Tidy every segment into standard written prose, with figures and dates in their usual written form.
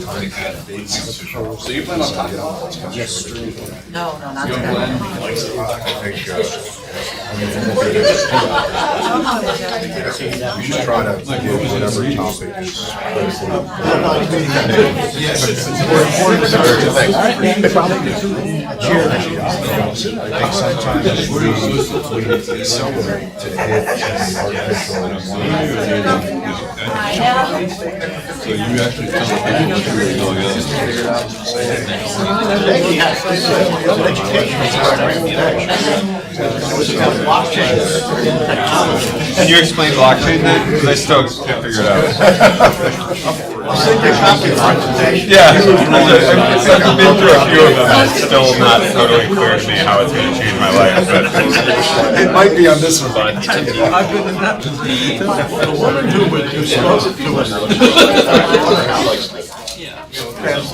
So you plan on talking about this? Yes. No, not You don't today. plan? We should try to give whatever topic is Yes. I think sometimes we accelerate to hit artificial. So you actually tell people what you're doing. Can you explain blockchain then? Because I still can't figure it out. Yeah, I've been through a few of them. It's still not totally clear to me how it's going to change my life, but It might be on this one.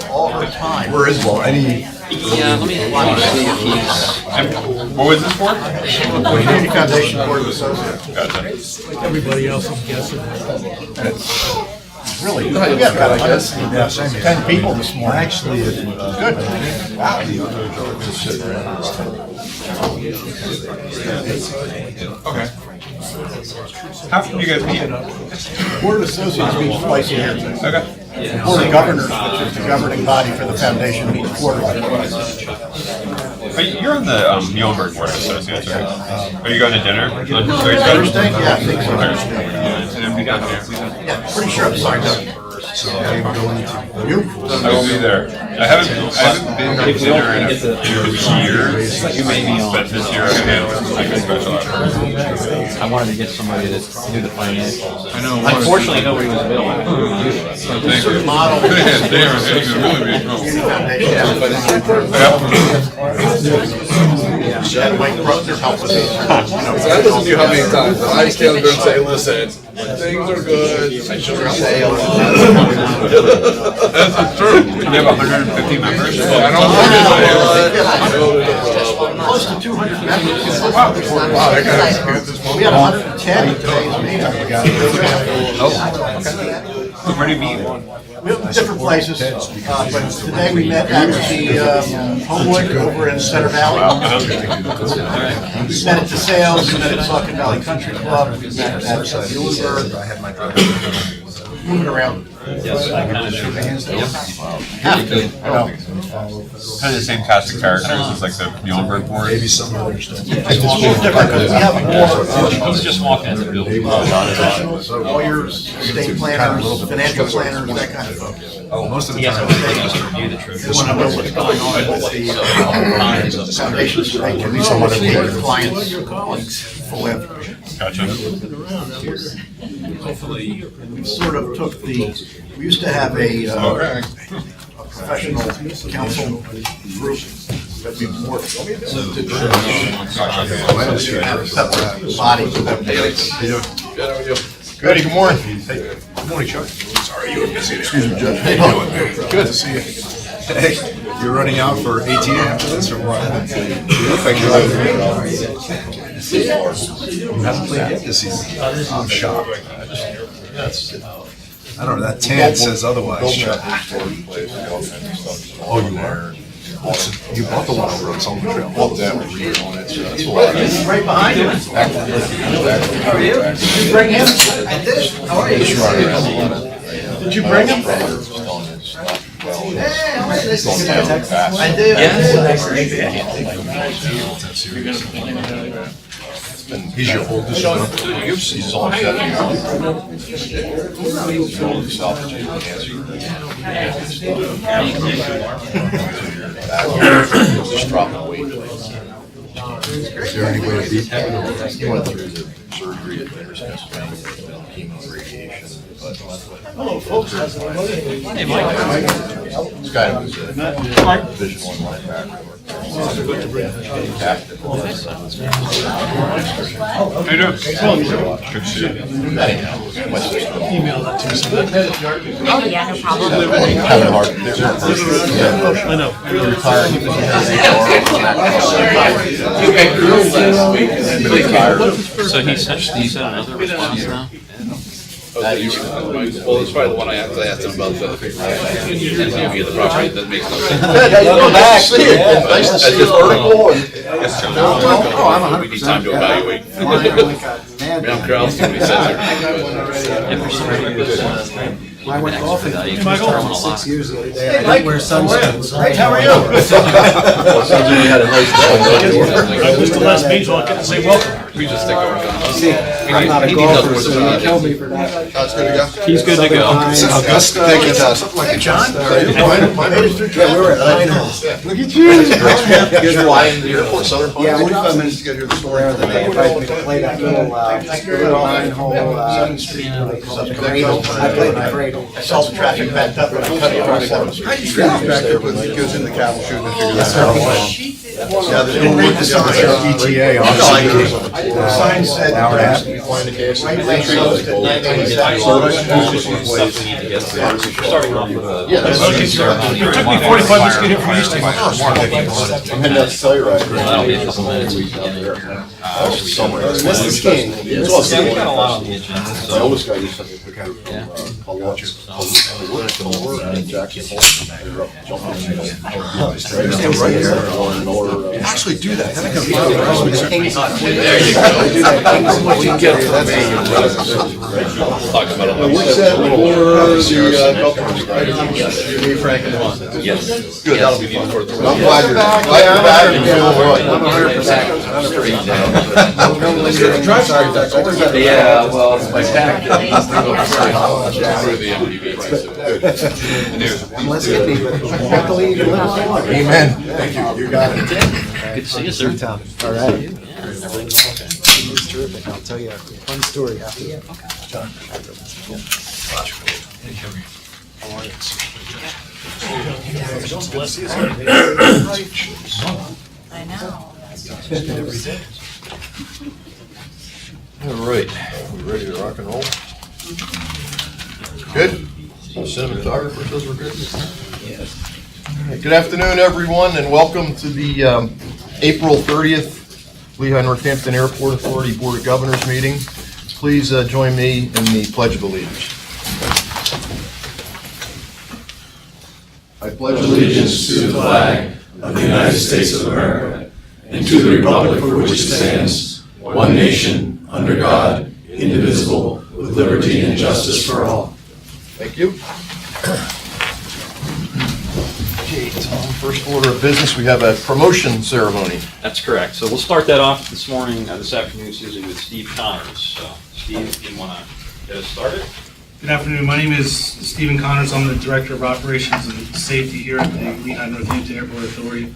All her time. Where is well any Yeah, let me see if he's. what was this for? Community Foundation Board of Associates? Gotcha. Everybody else is guessing. Really? We have got like this. Yeah, same here. 10 people this morning. Actually, it's good. Okay. How can you guys meet? Board of Associates meets twice a year. Okay. Board of Governors, which is the governing body for the foundation, meets quarterly. You're on the Muhlenberg Board of Associates, right? Are you going to dinner on Thursday? Thursday? Yeah, I think so. Yeah, Pretty sure I'm signed up. So I'm going to. You? I will be there. I haven't been to dinner in a few years. You made me spend this year on like a special effort. I wanted to get somebody that knew the financials. I know. Unfortunately, nobody was available. Thank you. Model. Could have had there, and it would really be in trouble. And Wayne Bruckner helped with these. So I listen to you how many times? I stand there and say, listen, things are good. I should say a lot. That's true. You have 150 members? I don't want to say Close to 200 members. wow, that guy's good this We had 110 at today's meeting. Where do you meet? We have different places, but today we met at the Homewood over in Center Valley. We met at the Sales, we met at Saucon Valley Country Club, we met at Muhlenberg. Moving around. Kind of the same cast of characters as like the Muhlenberg board? Maybe some other stuff. It's a little different because we have more He's just walking in the building. professionals, lawyers, estate planners, financial planners, that kind of folks. Oh, most of the He has time. to review the truth. They want to know what's going on with the foundation, so they can educate their clients for web. Gotcha. We sort of took we used to have a professional council group that we worked to body. Good, good morning. Hey, good morning, Chuck. Sorry, you were busy. Excuse me, Judge. How you doing, man? Good to see you. Hey, you're running out for ATA after this or what? Hasn't played yet this season. I'm shocked. I don't know, that tan says otherwise, Chuck. Oh, you are? You bought the one over on Sullivan Trail. Bought that one. Right behind you. How are you? Did you bring him? I did. How are you? Did you bring him? Hey, how are you? Nice to see you. I did. He's your oldest one. He's all set. Just dropping weight. Is there any way to beat that? He went through the surgery at the University of Pennsylvania, chemo and radiation. Hello, folks. Hey, Mike. This guy was a Division I linebacker. Tactical. How you doing? Good to see you. Email that to me. Oh, yeah, no problem. Kind of hard. I know. So he sent another response now? Oh, Well, it's probably the one I asked him about the property that makes no sense. That's just vertical and. We need time to evaluate. I'm Kraus, when he says I went golfing. Michael? 6 years the other day. I didn't wear sunscreen. Hey, how are you? I missed the last page, so I couldn't say welcome. We just stick over. See, I'm not a golfer, so you killed me for that. That's good to go. He's good to go. Augusta, take it down. John? Yeah, we were at Pinehole. Look at you. You guys fly in the airport, Southern Pines? Yeah, 45 minutes to get here to the store. There, they invited me to play that little Pinehole, cradle. I played the cradle. I saw the traffic backed up when I cut across 7th Street. It goes in the cattle chute and figure that out. Yeah, they Didn't read the sign. ETA on The sign said, regulate those to 997. Starting off with a. It took me 45 minutes to get here from Easton. I'm heading out to Telluride. That'll be a couple minutes. Somewhere. Mrs. King. Yeah, we got a lot on the agenda, My so. oldest guy used to pick up. I'll watch it. Actually do that. Then I can what you get from me. Talk about it. What's that for the Frank and Juan? Yes. Good, that'll be neat for the. I'm glad you're back. I'm 100%. Yeah, well, it's my tactic. Unless it be, but luckily you can live as long. Amen. Thank you. You got it. Good to see you, sir. All right. It's terrific. I'll tell you a fun story after that. I know. All right, we ready to rock and roll? Good? Cinematographer says we're good? All right, good afternoon, everyone, and welcome to the April 30th Lehigh Northampton Airport Authority Board of Governors meeting. Please join me in the Pledge of Allegiance. I pledge Allegiance to the flag of the United States of America and to the republic for which it stands, one nation, under God, indivisible, with liberty and justice for all. Thank you. Okay, Tom, first order of business, we have a promotion ceremony. That's correct. So we'll start that off this morning, this afternoon, Susan, with Steve Connors. So, Steve, if you want to get us started. Good afternoon. My name is Stephen Connors. I'm the Director of Operations and Safety here at the Lehigh Northampton Airport Authority.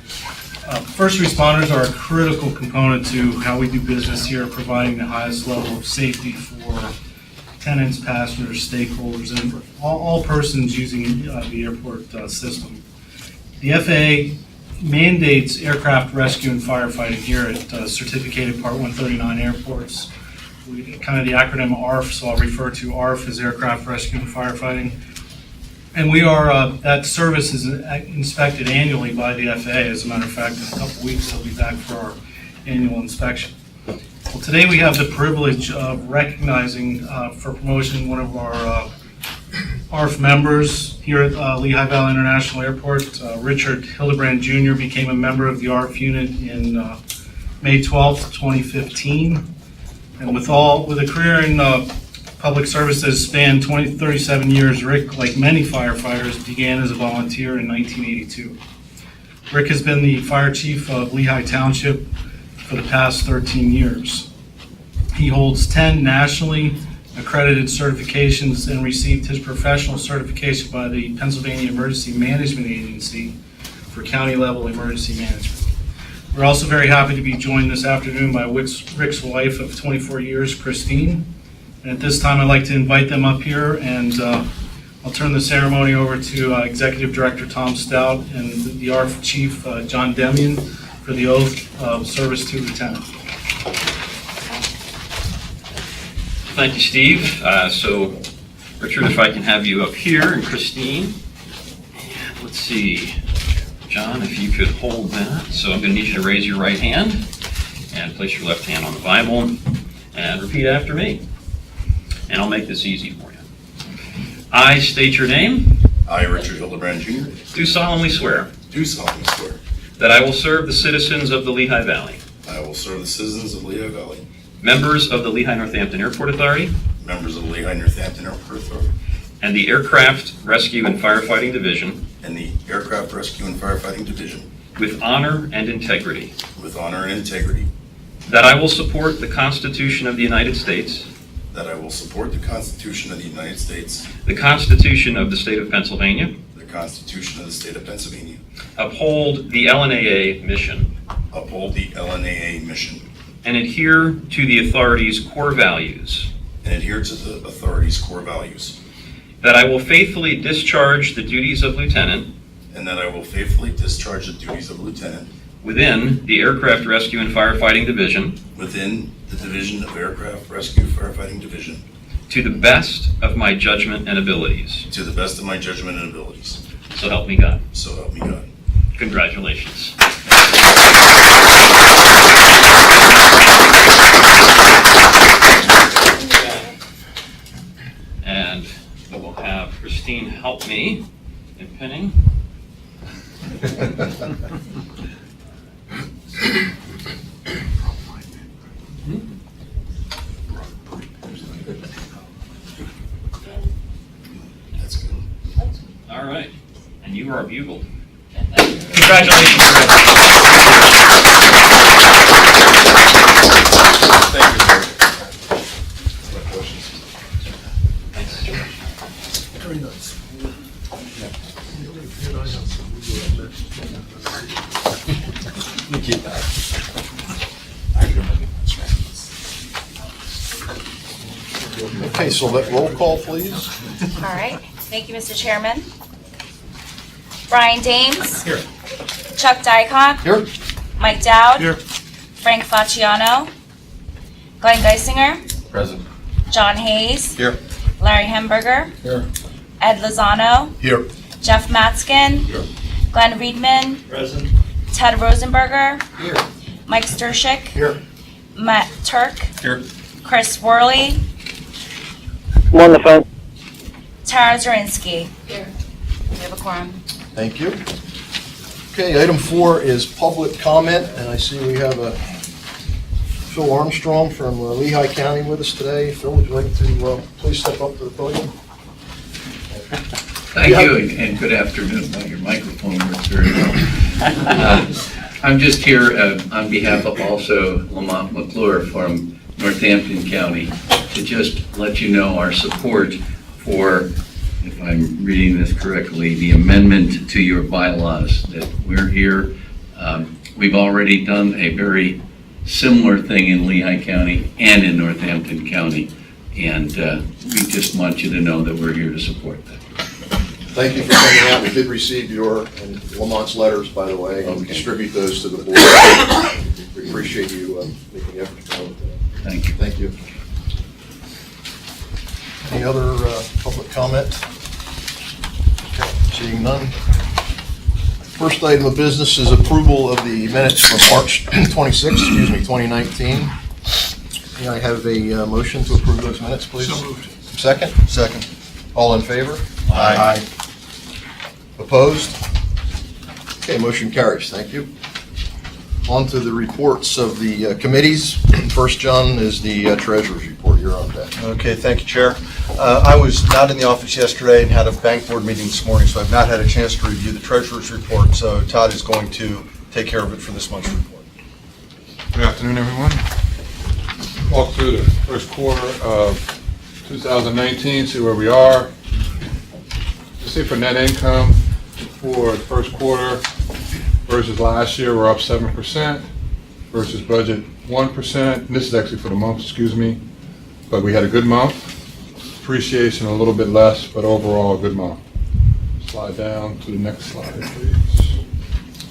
First responders are a critical component to how we do business here, providing the highest level of safety for tenants, passengers, stakeholders, and all persons using the airport system. The FAA mandates aircraft rescue and firefighting here at certificated Part 139 airports. Kind of the acronym ARF, so I'll refer to ARF as Aircraft Rescue and Firefighting. And we are, that service is inspected annually by the FAA. As a matter of fact, in a couple weeks, they'll be back for our annual inspection. Well, today we have the privilege of recognizing for promotion one of our ARF members here at Lehigh Valley International Airport. Richard Hildebrand Jr. became a member of the ARF unit in May 12th, 2015. And with a career in public service that spanned 37 years, Rick, like many firefighters, began as a volunteer in 1982. Rick has been the fire chief of Lehigh Township for the past 13 years. He holds 10 nationally accredited certifications and received his professional certification by the Pennsylvania Emergency Management Agency for county level emergency management. We're also very happy to be joined this afternoon by Rick's wife of 24 years, Christine. And at this time, I'd like to invite them up here, and I'll turn the ceremony over to Executive Director Tom Stout and the ARF Chief John Demian for the oath of service to lieutenant. Thank you, Steve. So, Richard, if I can have you up here, and Christine. And let's see. John, if you could hold that. So I'm going to need you to raise your right hand and place your left hand on the Bible and repeat after me. And I'll make this easy for you. I state your name, I, Richard Hildebrand Jr., do solemnly swear do solemnly swear that I will serve the citizens of the Lehigh Valley, I will serve the citizens of Lehigh Valley, members of the Lehigh Northampton Airport Authority, members of the Lehigh Northampton Airport Authority, and the Aircraft Rescue and Firefighting Division and the Aircraft Rescue and Firefighting Division with honor and integrity, with honor and integrity, that I will support the Constitution of the United States, that I will support the Constitution of the United States, the Constitution of the State of Pennsylvania, the Constitution of the State of Pennsylvania, uphold the LNAA mission, uphold the LNAA mission, and adhere to the authority's core values, and adhere to the authority's core values, that I will faithfully discharge the duties of lieutenant and that I will faithfully discharge the duties of lieutenant within the Aircraft Rescue and Firefighting Division within the Division of Aircraft Rescue Firefighting Division to the best of my judgment and abilities. to the best of my judgment and abilities. So help me God. So help me God. Congratulations. And I will have Christine help me in pinning. That's good. All right. And you are bugled. Congratulations. Thank you, sir. Okay, so let roll call, please. All right. Thank you, Mr. Chairman. Brian Dames. Here. Chuck Dykock. Here. Mike Dowd. Here. Frank Facciano. Glenn Geisinger. Present. John Hayes. Here. Larry Hemberger. Here. Ed Lozano. Here. Jeff Matskin. Here. Glenn Riedman. Present. Ted Rosenberger. Here. Mike Stershik. Here. Matt Turk. Here. Chris Worley. I'm on the phone. Tara Zirinsky. Here. We have a quorum. Thank you. Okay, item 4 is public comment, and I see we have a Phil Armstrong from Lehigh County with us today. Phil, would you like to please step up to the podium? Thank you, and good afternoon. Well, your microphone works very well. I'm just here on behalf of also Lamont McClure from Northampton County to just let you know our support for, if I'm reading this correctly, the amendment to your bylaws that we're here. We've already done a very similar thing in Lehigh County and in Northampton County, and we just want you to know that we're here to support that. Thank you for coming out. We did receive your and Lamont's letters, by the way, and we distribute those to the board. We appreciate you making the effort to come with that. Thank you. Thank you. Any other public comment? Seeing none. First item of business is approval of the minutes from March 26, 2019. May I have a motion to approve those minutes, please? So moved. Second? Second. All in favor? Aye. Opposed? Okay, motion carries. Thank you. On to the reports of the committees. First, John, is the treasurer's report. You're on deck. Okay, thank you, Chair. I was not in the office yesterday and had a bank board meeting this morning, so I've not had a chance to review the treasurer's report, so Todd is going to take care of it for this month's report. Good afternoon, everyone. Walk through the first quarter of 2019, see where we are. You see for net income for the first quarter versus last year, we're up 7%, versus budget 1%. This is actually for the month, excuse me, but we had a good month. Appreciation a little bit less, but overall a good month. Slide down to the next slide, please.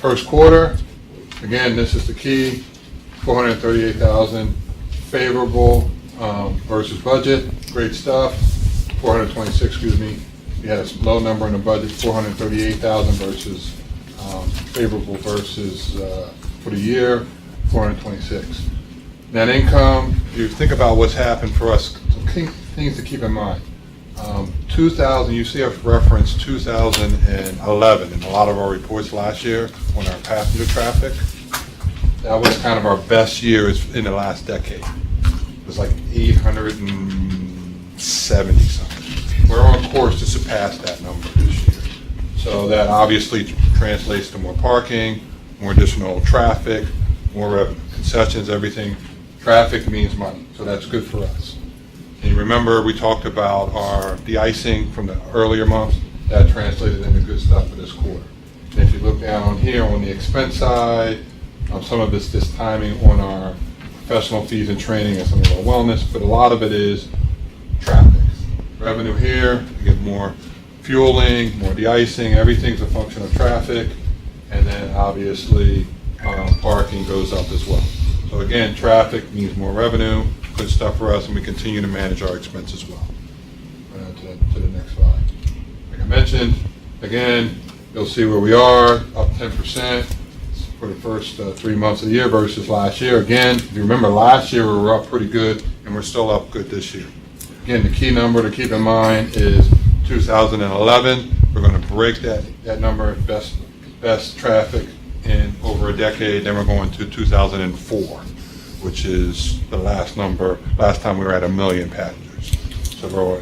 First quarter, again, this is the key, 438,000 favorable versus budget. Great stuff. 426, excuse me. We had a low number in the budget, 438,000 versus favorable versus for the year, 426. Net income, if you think about what's happened for us, some key things to keep in mind. 2000, you see us reference 2011 in a lot of our reports last year on our passenger traffic. That was kind of our best year in the last decade. It was like 870 something. We're on course to surpass that number this year. So that obviously translates to more parking, more additional traffic, more revenue, concessions, everything. Traffic means money, so that's good for us. And you remember we talked about our de-icing from the earlier months. That translated into good stuff for this quarter. And if you look down here on the expense side, some of it's this timing on our professional fees and training and some of our wellness, but a lot of it is traffic. Revenue here, you get more fueling, more de-icing, everything's a function of traffic, and then obviously parking goes up as well. So again, traffic means more revenue, good stuff for us, and we continue to manage our expenses well. To the next slide. Like I mentioned, again, you'll see where we are, up 10% for the first 3 months of the year versus last year. Again, if you remember last year, we were up pretty good, and we're still up good this year. Again, the key number to keep in mind is 2011. We're going to break that number, best traffic in over a decade. Then we're going to 2004, which is the last time we were at 1 million passengers. So go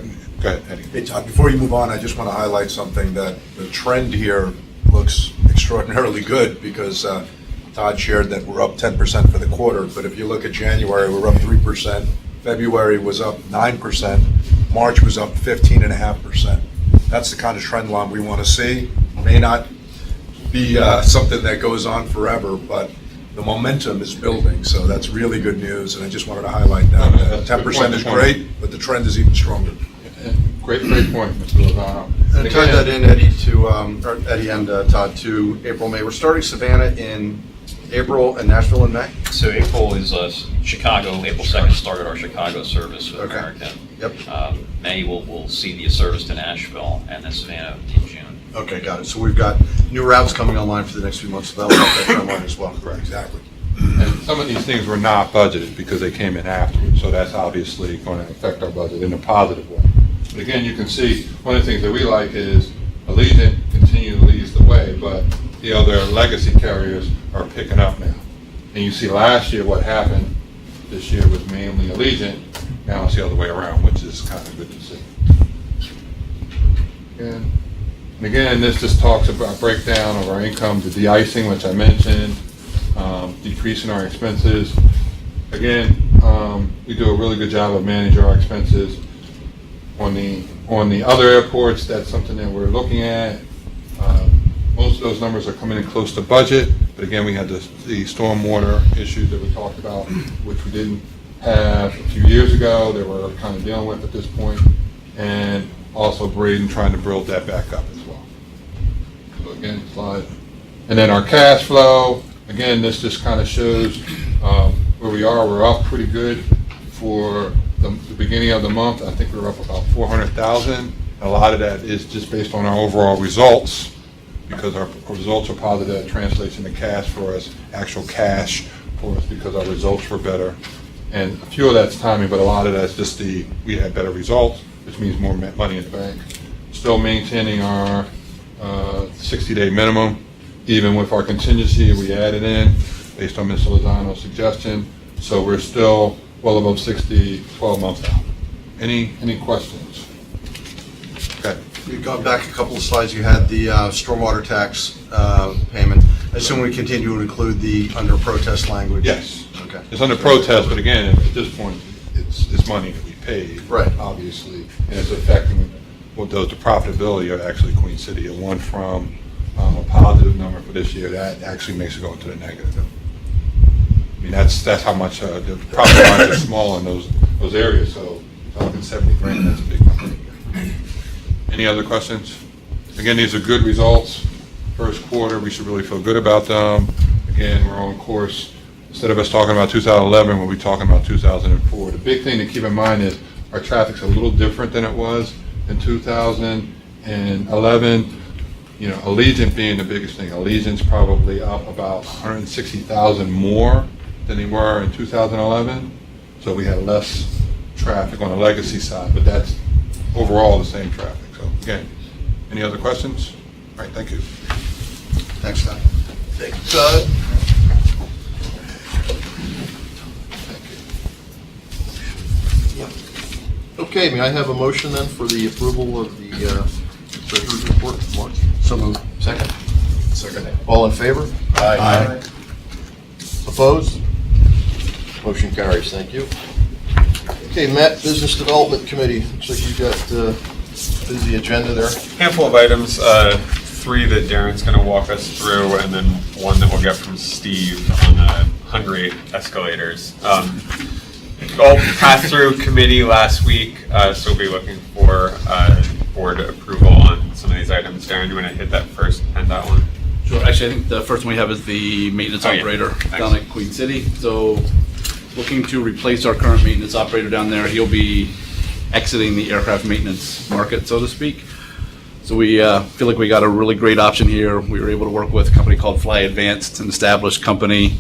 ahead, Eddie. Hey, Todd, before you move on, I just want to highlight something, that the trend here looks extraordinarily good, because Todd shared that we're up 10% for the quarter, but if you look at January, we're up 3%, February was up 9%, March was up 15.5%. That's the kind of trend line we want to see. May not be something that goes on forever, but the momentum is building, so that's really good news, and I just wanted to highlight that. 10% is great, but the trend is even stronger. Great point, Mr. Lozano. And tie that in, Eddie, Eddie and Todd, to April, May. We're starting Savannah in April and Nashville in May? So April is Chicago. April 2nd started our Chicago service with Okay. American. Yep. May we'll see the service to Nashville, and then Savannah in June. Okay, got it. So we've got new routes coming online for the next few months, so that'll help that trend line as well. Correct. Exactly. And some of these things were not budgeted because they came in afterwards, so that's obviously going to affect our budget in a positive way. But again, you can see, one of the things that we like is Allegiant continues to lead the way, but the other legacy carriers are picking up now. And you see last year what happened. This year was mainly Allegiant. Now it's the other way around, which is kind of good to see. And again, this just talks about breakdown of our income, the de-icing, which I mentioned, decreasing our expenses. Again, we do a really good job of managing our expenses. On the other airports, that's something that we're looking at. Most of those numbers are coming in close to budget, but again, we had the stormwater issues that we talked about, which we didn't have a few years ago, that we're kind of dealing with at this point, and also Braden trying to build that back up as well. So again, slide. And then our cash flow, again, this just kind of shows where we are. We're up pretty good for the beginning of the month. I think we're up about 400,000. A lot of that is just based on our overall results, because our results are positive. That translates into cash for us, actual cash for us, because our results were better. And a few of that's timing, but a lot of that's just we had better results, which means more money in the bank. Still maintaining our 60-day minimum, even with our contingency we added in, based on Mr. Lozano's suggestion. So we're still well above 60, 12 months out. Any questions? Okay. You've gone back a couple of slides. You had the stormwater tax payment. I assume we continue to include the under protest language? Yes. Okay. It's under protest, but again, at this point, it's money that we paid. Right. Obviously, and it's affecting what does the profitability of actually Queen City. It went from a positive number for this year, that actually makes it go into the negative. I mean, that's how much the profit lines are small in those areas, so talking 70 grand, that's a big number. Any other questions? Again, these are good results. First quarter, we should really feel good about them. Again, we're on course. Instead of us talking about 2011, we'll be talking about 2004. The big thing to keep in mind is our traffic's a little different than it was in 2011. You know, Allegiant being the biggest thing. Allegiant's probably up about 160,000 more than they were in 2011. So we had less traffic on the legacy side, but that's overall the same traffic. So again, any other questions? All right, thank you. Thanks, Todd. Thank you, Todd. Okay, may I have a motion then for the approval of the treasurer's report, Mark? So moved. Second? Second. All in favor? Aye. Opposed? Motion carries, thank you. Okay, Matt, Business Development Committee, looks like you've got a busy agenda there. Handful of items, three that Darren's going to walk us through, and then one that we'll get from Steve on the Hungry escalators. All passed through committee last week, so we'll be looking for board approval on some of these items. Darren, do you want to hit that first and that one? Sure. Actually, I think the first one we have is the maintenance operator down at Queen City. So looking to replace our current maintenance operator down there. He'll be exiting the aircraft maintenance market, so to speak. So we feel like we got a really great option here. We were able to work with a company called Fly Advanced. It's an established company.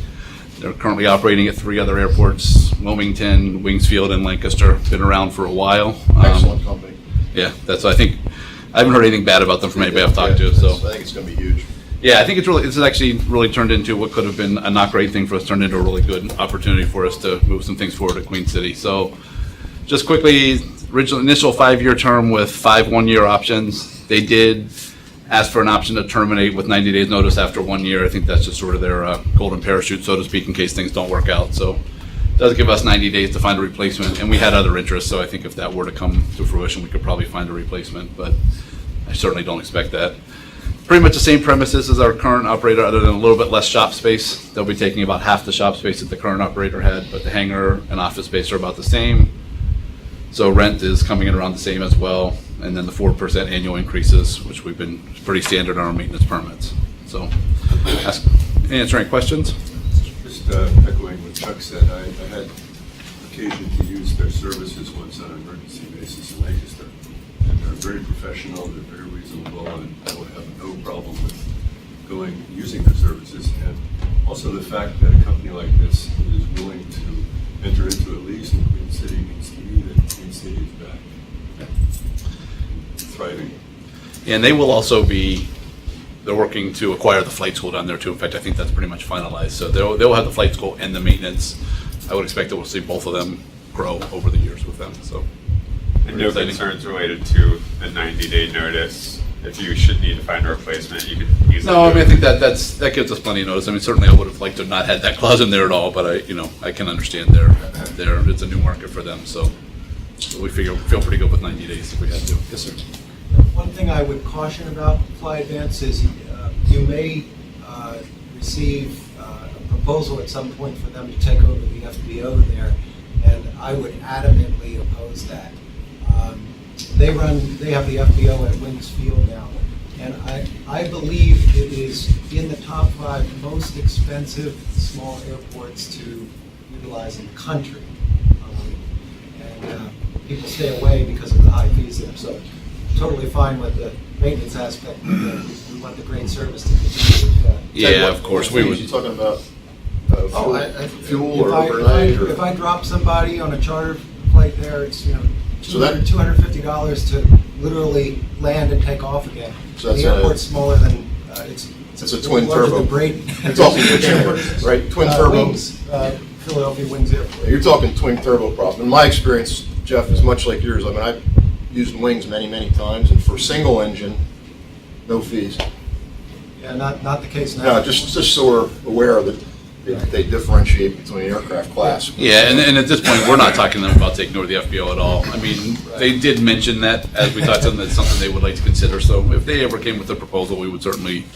They're currently operating at 3 other airports, Wilmington, Wingsfield, and Lancaster. Been around for a while. Excellent company. Yeah, I haven't heard anything bad about them from anybody I've talked to. So I think it's going to be huge. yeah, I think it's actually really turned into what could have been a not great thing for us, turned into a really good opportunity for us to move some things forward at Queen City. So just quickly, initial 5-year term with 5 one-year options. They did ask for an option to terminate with 90 days notice after 1 year. I think that's just sort of their golden parachute, so to speak, in case things don't work out. So it does give us 90 days to find a replacement, and we had other interests, so I think if that were to come to fruition, we could probably find a replacement, but I certainly don't expect that. Pretty much the same premises as our current operator, other than a little bit less shop space. They'll be taking about half the shop space that the current operator had, but the hangar and office space are about the same. So rent is coming in around the same as well, and then the 4% annual increases, which we've been pretty standard on our maintenance permits. So, answer any questions? Just echoing what Chuck said, I had occasion to use their services once on an emergency basis in Lancaster, and they're very professional, they're very reasonable, and I would have no problem with using their services. And also the fact that a company like this is willing to enter into a lease in Queen City means to me that Queen City is back. Thriving. And they will also they're working to acquire the flight school down there too. In fact, I think that's pretty much finalized. So they'll have the flight school and the maintenance. I would expect that we'll see both of them grow over the years with them. So, and no concerns related to the 90-day notice. If you should need to find a replacement, you could easily. No, I mean, I think that gives us plenty of notice. I mean, certainly I would have liked to have not had that clause in there at all, but I can understand it's a new market for them. So we feel pretty good with 90 days if we had to. Yes, sir. One thing I would caution about Fly Advance is you may receive a proposal at some point for them to take over the FBO there, and I would adamantly oppose that. They have the FBO at Wings Field now, and I believe it is in the top 5 most expensive small airports to utilize in the country. And people stay away because of the high fees there. So totally fine with the maintenance aspect. We want the great service to continue. Yeah, of course we would. You talking about fuel or overnight? If I drop somebody on a charter flight there, it's $250 to literally land and take off again. So that's the airport's smaller than it's a twin turbo. It's also a chamber, right? Twin turbo. Wings, Philadelphia Wings Airport. You're talking twin turbo prop. In my experience, Jeff, is much like yours. I mean, I've used Wings many times, and for single engine, no fees. Yeah, not the case now. No, just so we're aware that they differentiate between aircraft class. Yeah, and at this point, we're not talking to them about taking over the FBO at all. I mean, they did mention that as we talked to them, that's something they would like to consider. So if they ever came with a proposal, we would certainly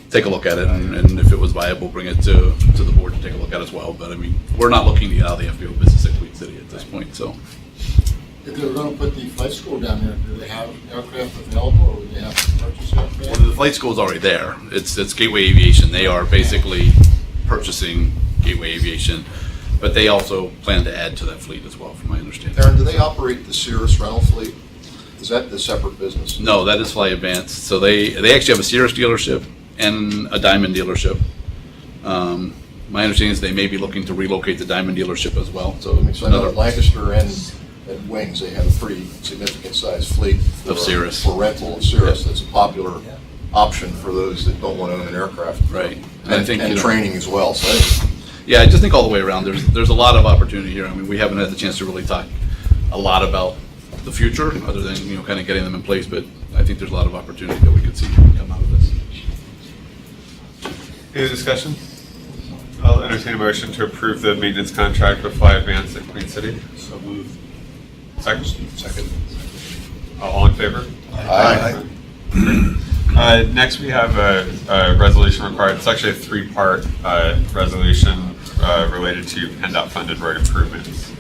take a look at it, and if it was viable, bring it to the board to take a look at as well. But I mean, we're not looking to get out of the FBO business at Queen City at this point. So, if they were going to put the flight school down there, do they have aircraft available, or would they have to purchase aircraft? well, the flight school is already there. It's Gateway Aviation. They are basically purchasing Gateway Aviation, but they also plan to add to that fleet as well, from my understanding. Aaron, do they operate the Cirrus rental fleet? Is that the separate business? No, that is Fly Advanced. So they actually have a Cirrus dealership and a Diamond dealership. My understanding is they may be looking to relocate the Diamond dealership as well. So I know Lancaster and at Wings, they have a pretty significant sized fleet Of Cirrus. for rental of Cirrus. That's a popular option for those that don't want to own an aircraft. Right. And training as well, so. Yeah, I just think all the way around, there's a lot of opportunity here. I mean, we haven't had the chance to really talk a lot about the future, other than, kind of getting them in place, but I think there's a lot of opportunity that we could see come out of this. Any discussion? I'll entertain a motion to approve the maintenance contract with Fly Advance at Queen City. So moved. Second? Second. All in favor? Aye. Next, we have a resolution required. It's actually a three-part resolution related to PennDOT funded road improvements.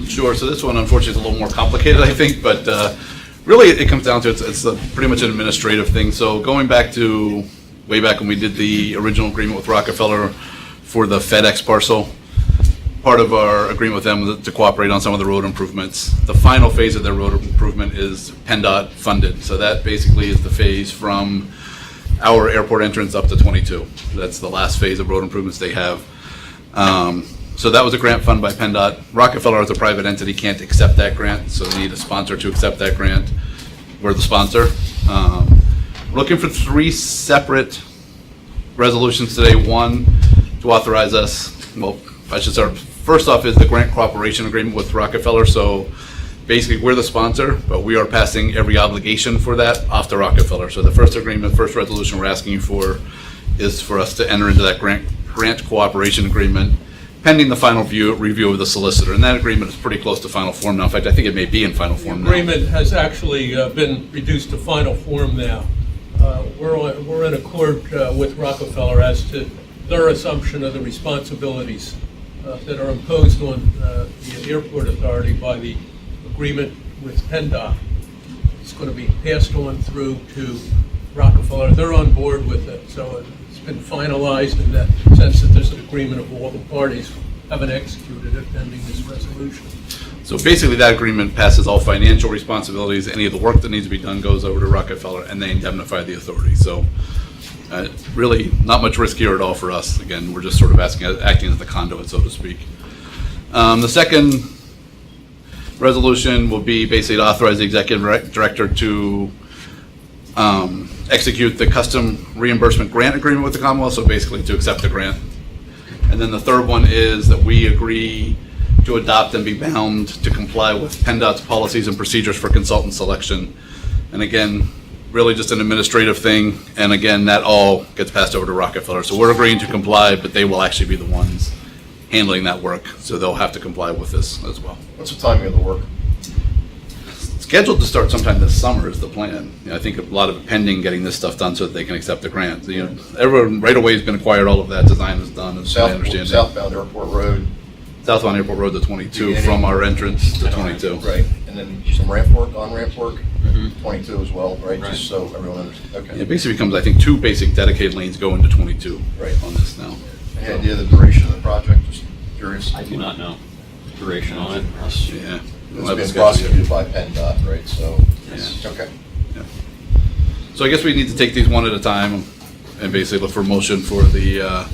Sure, so this one unfortunately is a little more complicated, I think, but really it comes down to, it's pretty much an administrative thing. So going back to, way back when we did the original agreement with Rockefeller for the FedEx parcel, part of our agreement with them was to cooperate on some of the road improvements. The final phase of their road improvement is PennDOT funded. So that basically is the phase from our airport entrance up to 22. That's the last phase of road improvements they have. So that was a grant funded by PennDOT. Rockefeller as a private entity can't accept that grant, so they need a sponsor to accept that grant. We're the sponsor. We're looking for 3 separate resolutions today. One, to authorize us, well, I should start, first off is the grant cooperation agreement with Rockefeller. So basically we're the sponsor, but we are passing every obligation for that off to Rockefeller. So the first resolution we're asking you for is for us to enter into that grant cooperation agreement pending the final review of the solicitor. And that agreement is pretty close to final form now. In fact, I think it may be in final form now. The agreement has actually been reduced to final form now. We're in accord with Rockefeller as to their assumption of the responsibilities that are imposed on the airport authority by the agreement with PennDOT. It's going to be passed on through to Rockefeller. They're on board with it, so it's been finalized in that sense that there's an agreement of all the parties. Haven't executed it pending this resolution. So basically that agreement passes all financial responsibilities. Any of the work that needs to be done goes over to Rockefeller, and they indemnify the authority. So really not much riskier at all for us. Again, we're just sort of acting as the conduit, so to speak. The second resolution will be basically to authorize the executive director to execute the custom reimbursement grant agreement with the Commonwealth, so basically to accept the grant. And then the third one is that we agree to adopt and be bound to comply with PennDOT's policies and procedures for consultant selection. And again, really just an administrative thing, and again, that all gets passed over to Rockefeller. So we're agreeing to comply, but they will actually be the ones handling that work, so they'll have to comply with this as well. What's the timing of the work? Scheduled to start sometime this summer is the plan. I think a lot of it pending getting this stuff done so that they can accept the grant. Everyone right away has been acquired, all of that design is done, as I understand it. Southbound Airport Road. Southbound Airport Road to 22, from our entrance to 22. Right, and then some ramp work, on-ramp work, 22 as well, right? Just so everyone understands. Okay. It basically becomes, I think, 2 basic dedicated lanes go into 22 on this now. Any idea of the duration of the project? Just curious. I do not know duration on it. Yeah. It's been prosecuted by PennDOT, right? So, okay. Yeah. So I guess we need to take these one at a time and basically look for a motion for the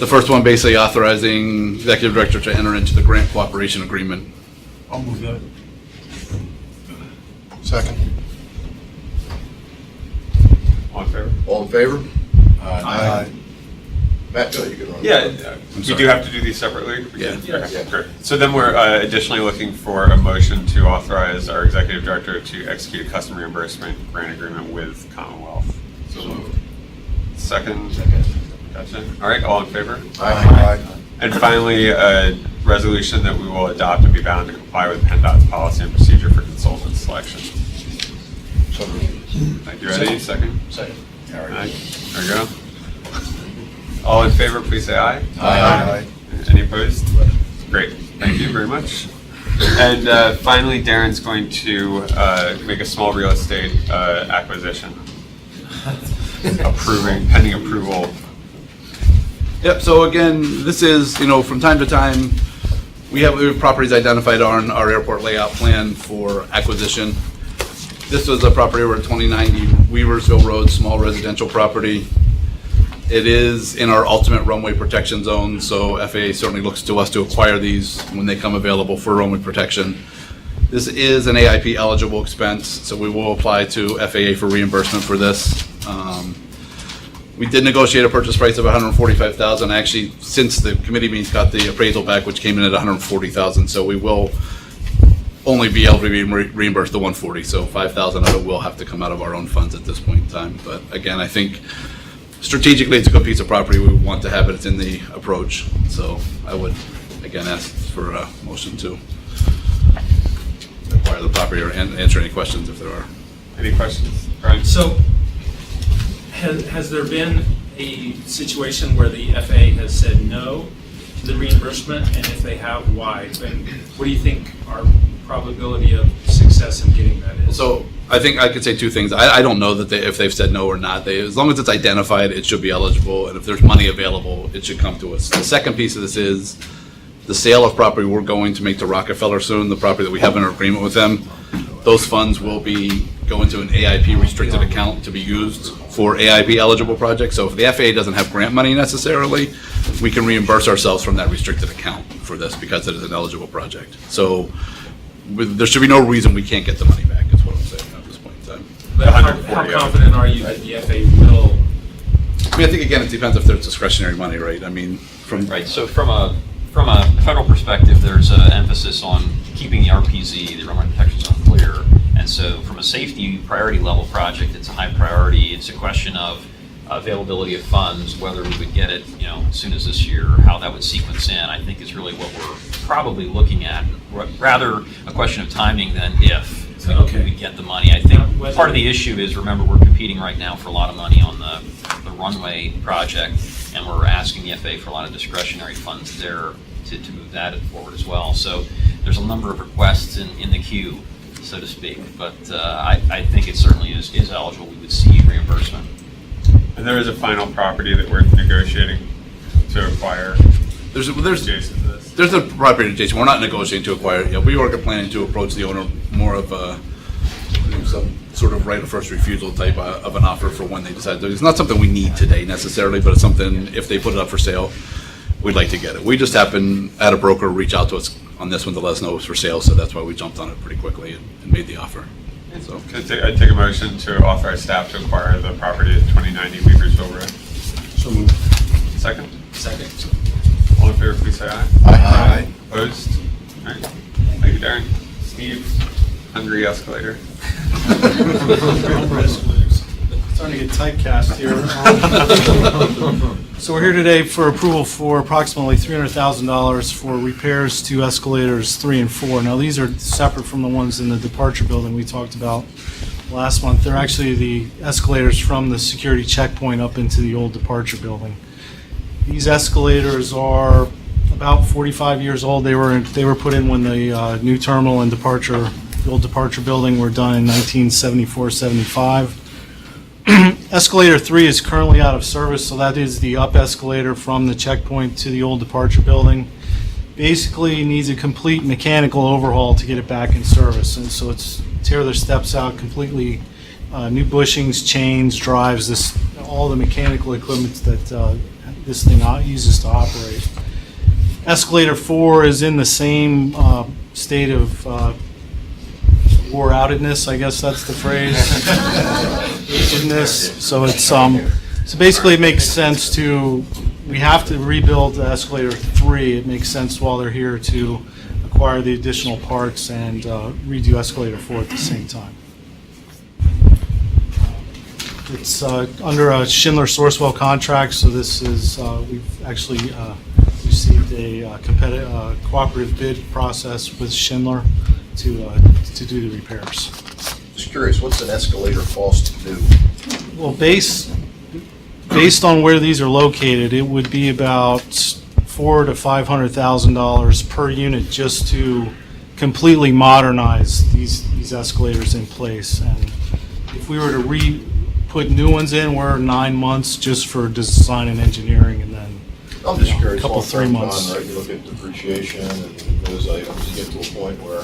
first one, basically authorizing executive director to enter into the grant cooperation agreement. I'll move that. Second. All in favor? All in favor? Aye. Matt, go ahead, you can run. Yeah, we do have to do these separately? Yeah. Okay, great. So then we're additionally looking for a motion to authorize our executive director to execute a custom reimbursement grant agreement with Commonwealth. So moved. Second? Gotcha. All right, all in favor? Aye. And finally, a resolution that we will adopt and be bound to comply with PennDOT's policy and procedure for consultant selection. So moved. Thank you. Ready? Second? Second. All right, there we go. All in favor, please say aye. Aye. Any opposed? Great, thank you very much. And finally, Darren's going to make a small real estate acquisition. Pending approval. Yep, so again, this is, from time to time, we have properties identified on our airport layout plan for acquisition. This was a property over at 2090 Weaversville Road, small residential property. It is in our ultimate runway protection zone, so FAA certainly looks to us to acquire these when they come available for runway protection. This is an AIP eligible expense, so we will apply to FAA for reimbursement for this. We did negotiate a purchase price of $145,000. Actually, since the committee meetings got the appraisal back, which came in at $140,000, so we will only be able to be reimbursed the $140,000. So $5,000 of it will have to come out of our own funds at this point in time. But again, I think strategically, it's a good piece of property. We want to have it. It's in the approach. So I would, again, ask for a motion to acquire the property or answer any questions if there are. Any questions? Brian? So, has there been a situation where the FAA has said no to the reimbursement? And if they have, why? And what do you think our probability of success in getting that is? So I think I could say two things. I don't know that if they've said no or not. As long as it's identified, it should be eligible. And if there's money available, it should come to us. The second piece of this is the sale of property we're going to make to Rockefeller soon, the property that we have in our agreement with them. Those funds will be going to an AIP restricted account to be used for AIP eligible projects. So if the FAA doesn't have grant money necessarily, we can reimburse ourselves from that restricted account for this because it is an eligible project. So there should be no reason we can't get the money back, is what I'm saying at this point in time. But how confident are you that the FAA will? I mean, I think again, it depends if there's discretionary money, right? I mean, Right, so from a federal perspective, there's an emphasis on keeping the RPZ, the Runway Protection Zone, clear. And so from a safety priority level project, it's a high priority. It's a question of availability of funds, whether we would get it, as soon as this year, or how that would sequence in, I think is really what we're probably looking at. Rather a question of timing than if we get the money. I think part of the issue is, remember, we're competing right now for a lot of money on the runway project, and we're asking the FAA for a lot of discretionary funds there to move that forward as well. So there's a number of requests in the queue, so to speak, but I think it certainly is eligible. We would see reimbursement. And there is a final property that we're negotiating to acquire. There's adjacent to this. There's a property adjacent. We're not negotiating to acquire it yet. We are planning to approach the owner more of some sort of right of first refusal type of an offer for when they decide to. It's not something we need today necessarily, but it's something, if they put it up for sale, we'd like to get it. We just happened, had a broker reach out to us on this one to let us know it was for sale, so that's why we jumped on it pretty quickly and made the offer. So I'd take a motion to authorize staff to acquire the property at 2090 Weaversville Road. So moved. Second? Second. All in favor, please say aye. Aye. Opposed? All right. Thank you, Darren. Steve, hungry escalator. Starting to get typecast here. So we're here today for approval for approximately $300,000 for repairs to escalators 3 and 4. Now, these are separate from the ones in the departure building we talked about last month. They're actually the escalators from the security checkpoint up into the old departure building. These escalators are about 45 years old. They were put in when the new terminal and the old departure building were done in 1974-75. Escalator 3 is currently out of service, so that is the up escalator from the checkpoint to the old departure building. Basically needs a complete mechanical overhaul to get it back in service, and so it's tear the steps out completely, new bushings, chains, drives, all the mechanical equipment that this thing uses to operate. Escalator 4 is in the same state of wore outedness, I guess that's the phrase. So it's so basically it makes sense we have to rebuild the escalator 3. It makes sense while they're here to acquire the additional parts and redo escalator 4 at the same time. It's under a Schindler Sourcewell contract, so this is we've actually received a cooperative bid process with Schindler to do the repairs. Just curious, what's an escalator cost to do? Well, based on where these are located, it would be about $400,000 to $500,000 per unit just to completely modernize these escalators in place. And if we were to put new ones in, we're 9 months just for design and engineering, and then I'm just curious, a couple, 3 months. right? You look at depreciation and those items, you get to a point where,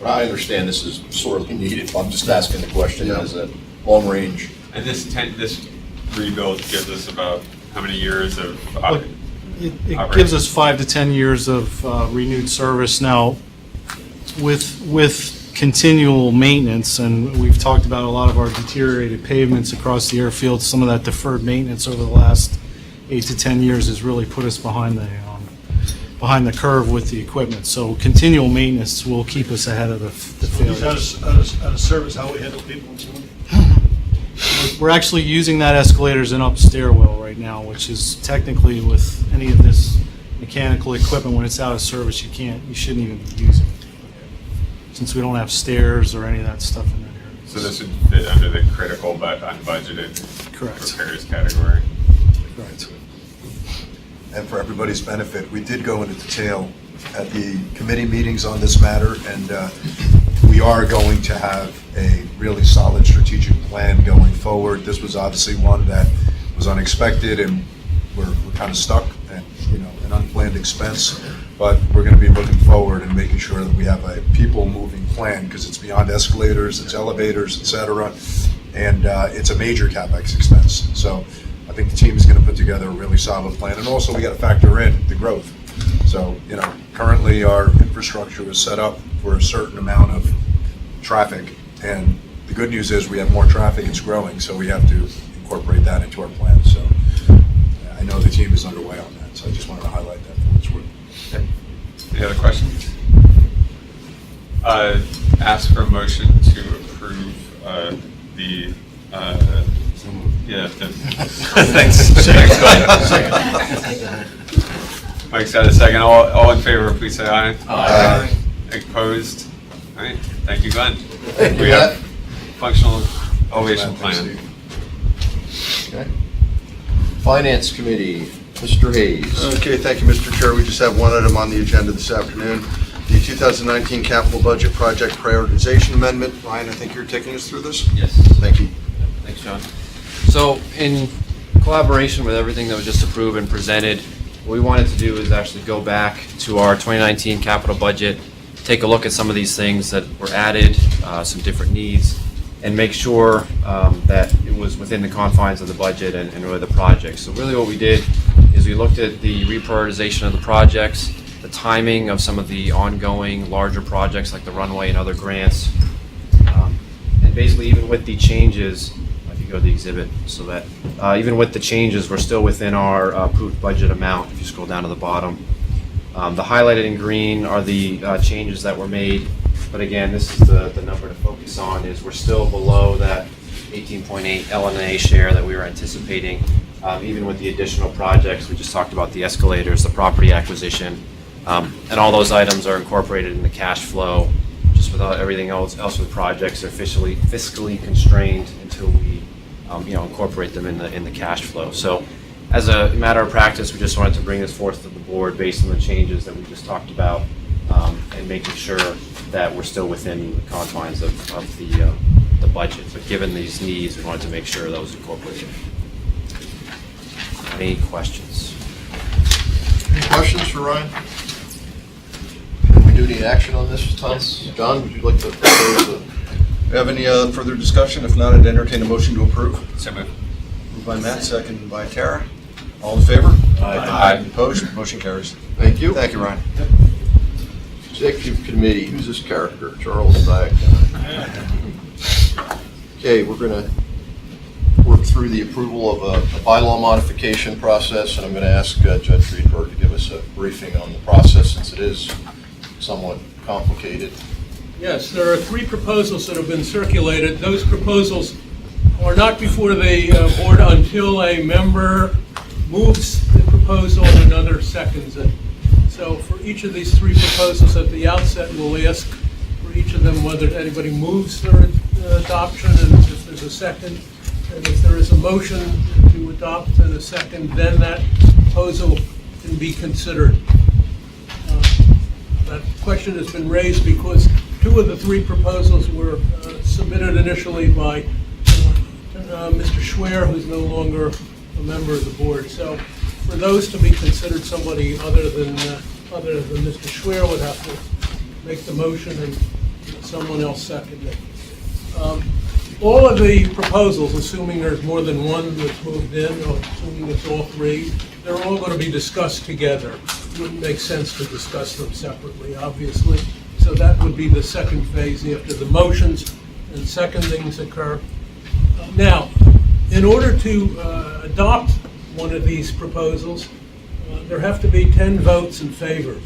I understand this is sorely needed, I'm just asking the question as a long range. And this rebuild gives us about how many years of It gives us 5 to 10 years of renewed service. Now, with continual maintenance, and we've talked about a lot of our deteriorated pavements across the airfield, some of that deferred maintenance over the last 8 to 10 years has really put us behind the curve with the equipment. So continual maintenance will keep us ahead of the failures. Out of service, how we handle people in swimming. We're actually using that escalator as an up stairwell right now, which is technically with any of this mechanical equipment, when it's out of service, you shouldn't even be using it. Since we don't have stairs or any of that stuff in that area. So this would fit under the critical but unbudgeted repairs category? Correct. And for everybody's benefit, we did go into detail at the committee meetings on this matter, and we are going to have a really solid strategic plan going forward. This was obviously one that was unexpected, and we're kind of stuck, and an unplanned expense. But we're going to be looking forward and making sure that we have a people-moving plan, because it's beyond escalators, it's elevators, et cetera, and it's a major CapEx expense. So I think the team is going to put together a really solid plan, and also we got to factor in the growth. So, currently our infrastructure is set up for a certain amount of traffic, and the good news is we have more traffic, it's growing, so we have to incorporate that into our plan. So I know the team is underway on that, so I just wanted to highlight that for what it's worth. Okay. Any other questions? Ask for a motion to approve the thanks. Mike's got a second. All in favor, please say aye. Aye. Opposed? All right. Thank you, Glenn. Thank you. We have functional elevation plan. Okay. Finance Committee, Mr. Hayes. Okay, thank you, Mr. Chair. We just have one item on the agenda this afternoon, the 2019 Capital Budget Project Prioritization Amendment. Ryan, I think you're taking us through this? Yes. Thank you. Thanks, John. So in collaboration with everything that was just approved and presented, what we wanted to do is actually go back to our 2019 capital budget, take a look at some of these things that were added, some different needs, and make sure that it was within the confines of the budget and really the project. So really what we did is we looked at the reprioritization of the projects, the timing of some of the ongoing larger projects like the runway and other grants, and basically even with the changes, if you go to the exhibit, so that even with the changes, we're still within our approved budget amount if you scroll down to the bottom. The highlighted in green are the changes that were made, but again, this is the number to focus on, is we're still below that 18.8 LNAA share that we were anticipating, even with the additional projects. We just talked about the escalators, the property acquisition, and all those items are incorporated in the cash flow. Just without everything else with the projects, they're fiscally constrained until we incorporate them in the cash flow. So as a matter of practice, we just wanted to bring this forth to the board based on the changes that we just talked about, and making sure that we're still within the confines of the budget. But given these needs, we wanted to make sure that was incorporated. Any questions? Any questions for Ryan? We do need action on this, Tom. John, would you like to propose Do you have any further discussion? If not, I'd entertain a motion to approve. So moved. Moved by Matt, second by Tara. All in favor? Aye. Opposed? Motion carries. Thank you. Thank you, Ryan. Executive Committee, who's this character? Charles Dyke. Okay, we're going to work through the approval of a bylaw modification process, and I'm going to ask Judge Friedberg to give us a briefing on the process, since it is somewhat complicated. Yes, there are 3 proposals that have been circulated. Those proposals are not before the board until a member moves the proposal and another seconds it. So for each of these 3 proposals at the outset, we'll ask for each of them whether anybody moves their adoption, and if there's a second. And if there is a motion to adopt and a second, then that proposal can be considered. That question has been raised because 2 of the 3 proposals were submitted initially by Mr. Schwer, who's no longer a member of the board. So for those to be considered, somebody other than Mr. Schwer would have to make the motion and someone else second it. All of the proposals, assuming there's more than one that's moved in, or assuming it's all 3, they're all going to be discussed together. It wouldn't make sense to discuss them separately, obviously. So So that would be the second phase after the motions and secondings occur. Now, in order to adopt one of these proposals, there have to be 10 votes in favor,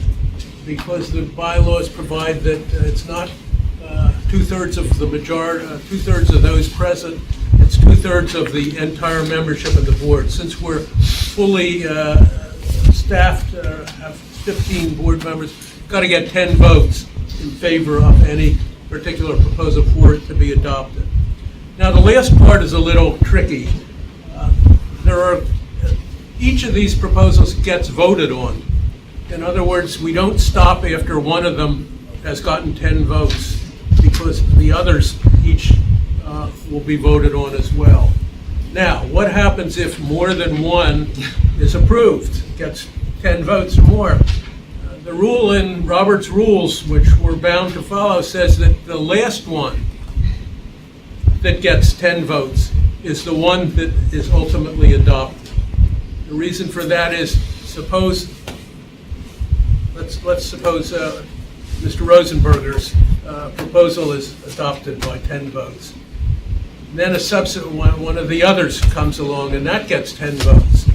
because the bylaws provide that it's not two-thirds of the majority, two-thirds of those present, it's two-thirds of the entire membership of the board. Since we're fully staffed, have 15 board members, got to get 10 votes in favor of any particular proposal for it to be adopted. Now, the last part is a little tricky. Each of these proposals gets voted on. In other words, we don't stop after one of them has gotten 10 votes, because the others each will be voted on as well. Now, what happens if more than one is approved, gets 10 votes or more? The rule in Robert's Rules, which we're bound to follow, says that the last one that gets 10 votes is the one that is ultimately adopted. The reason for that is, let's suppose Mr. Rosenberger's proposal is adopted by 10 votes. And then a subsequent one of the others comes along, and that gets 10 votes.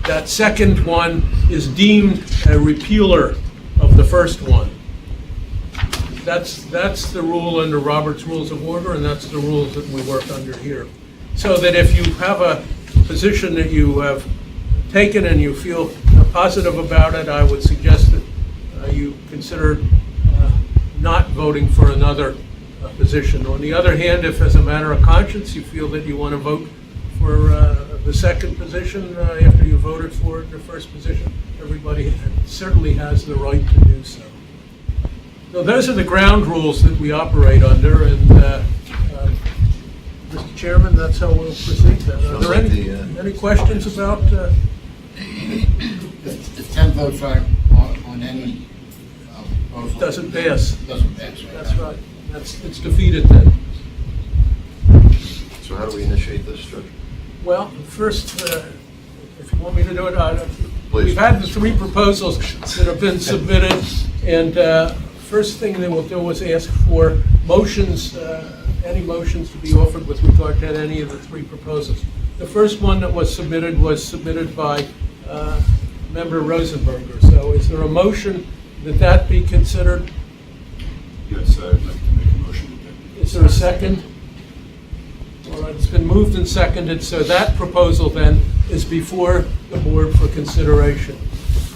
That second one is deemed a repealer of the first one. That's the rule under Robert's Rules of Order, and that's the rules that we work under here. So that if you have a position that you have taken and you feel positive about it, I would suggest that you consider not voting for another position. On the other hand, if as a matter of conscience you feel that you want to vote for the second position after you voted for the first position, everybody certainly has the right to do so. So those are the ground rules that we operate under, and Mr. Chairman, that's how we'll proceed. Are there any questions about? If 10 votes are on any proposal. Doesn't pass. Doesn't pass, right? That's right. It's defeated then. So how do we initiate this, Judge? Well, first, if you want me to do it, Please. we've had the 3 proposals that have been submitted, and first thing they will do is ask for motions, any motions to be offered with regard to any of the 3 proposals. The first one that was submitted by Member Rosenberger. So is there a motion that be considered? Yes, I'd like to make a motion. Is there a second? All right, it's been moved and seconded, so that proposal then is before the board for consideration.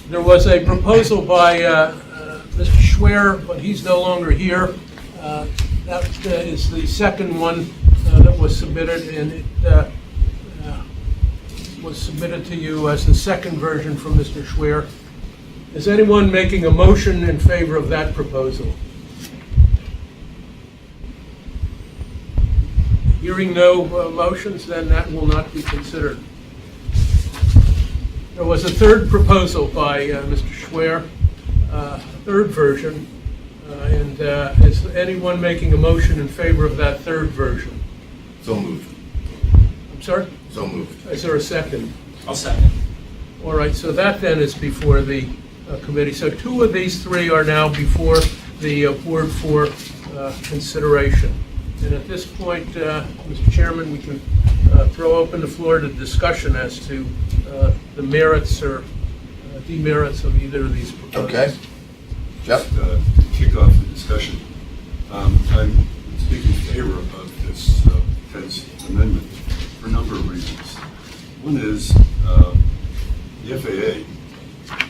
There was a proposal by Mr. Schwer, but he's no longer here. That is the second one that was submitted, and it was submitted to you as the second version from Mr. Schwer. Is anyone making a motion in favor of that proposal? Hearing no motions, then that will not be considered. There was a third proposal by Mr. Schwer, third version, and is anyone making a motion in favor of that third version? So moved. I'm sorry? So moved. Is there a second? I'll second. All right, so that then is before the committee. So 2 of these 3 are now before the board for consideration. And at this point, Mr. Chairman, we can throw open the floor to discussion as to the merits or demerits of either of these proposals. Okay. Jeff? To kick off the discussion, I'm speaking in favor of this Ted's amendment for a number of reasons. One is the FAA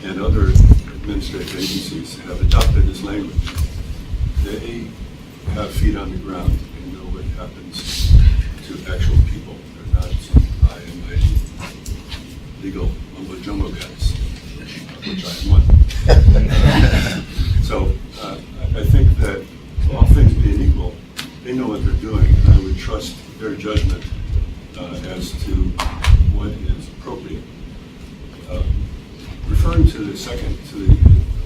and other administrative agencies have adopted this language. They have feet on the ground and know what happens to actual people. They're not some high and mighty legal mumbo jumbo guys, which I am one. So I think that all things being equal, they know what they're doing, and I would trust their judgment as to what is appropriate. Referring to the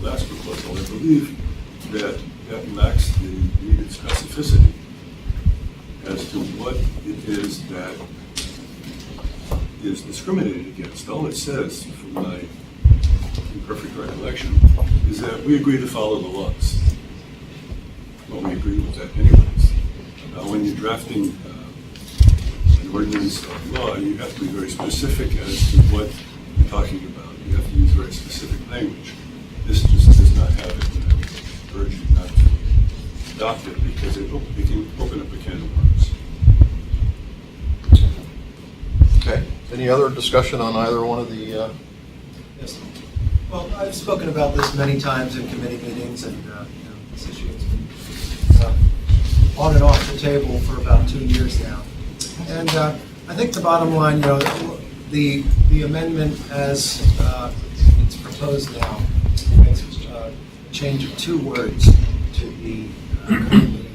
last proposal, I believe that lacks the needed specificity as to what it is that is discriminated against. All it says, from my imperfect recollection, is that we agree to follow the laws. Well, we agree with that anyways. When you're drafting an ordinance or law, you have to be very specific as to what you're talking about. You have to use very specific language. This just does not have it, and I would urge you not to adopt it because it can open up a can of worms. Okay. Any other discussion on either one of the, Yes. Well, I've spoken about this many times in committee meetings, and this issue has been on and off the table for about 2 years now. And I think the bottom line, the amendment as it's proposed now makes a change of 2 words to the and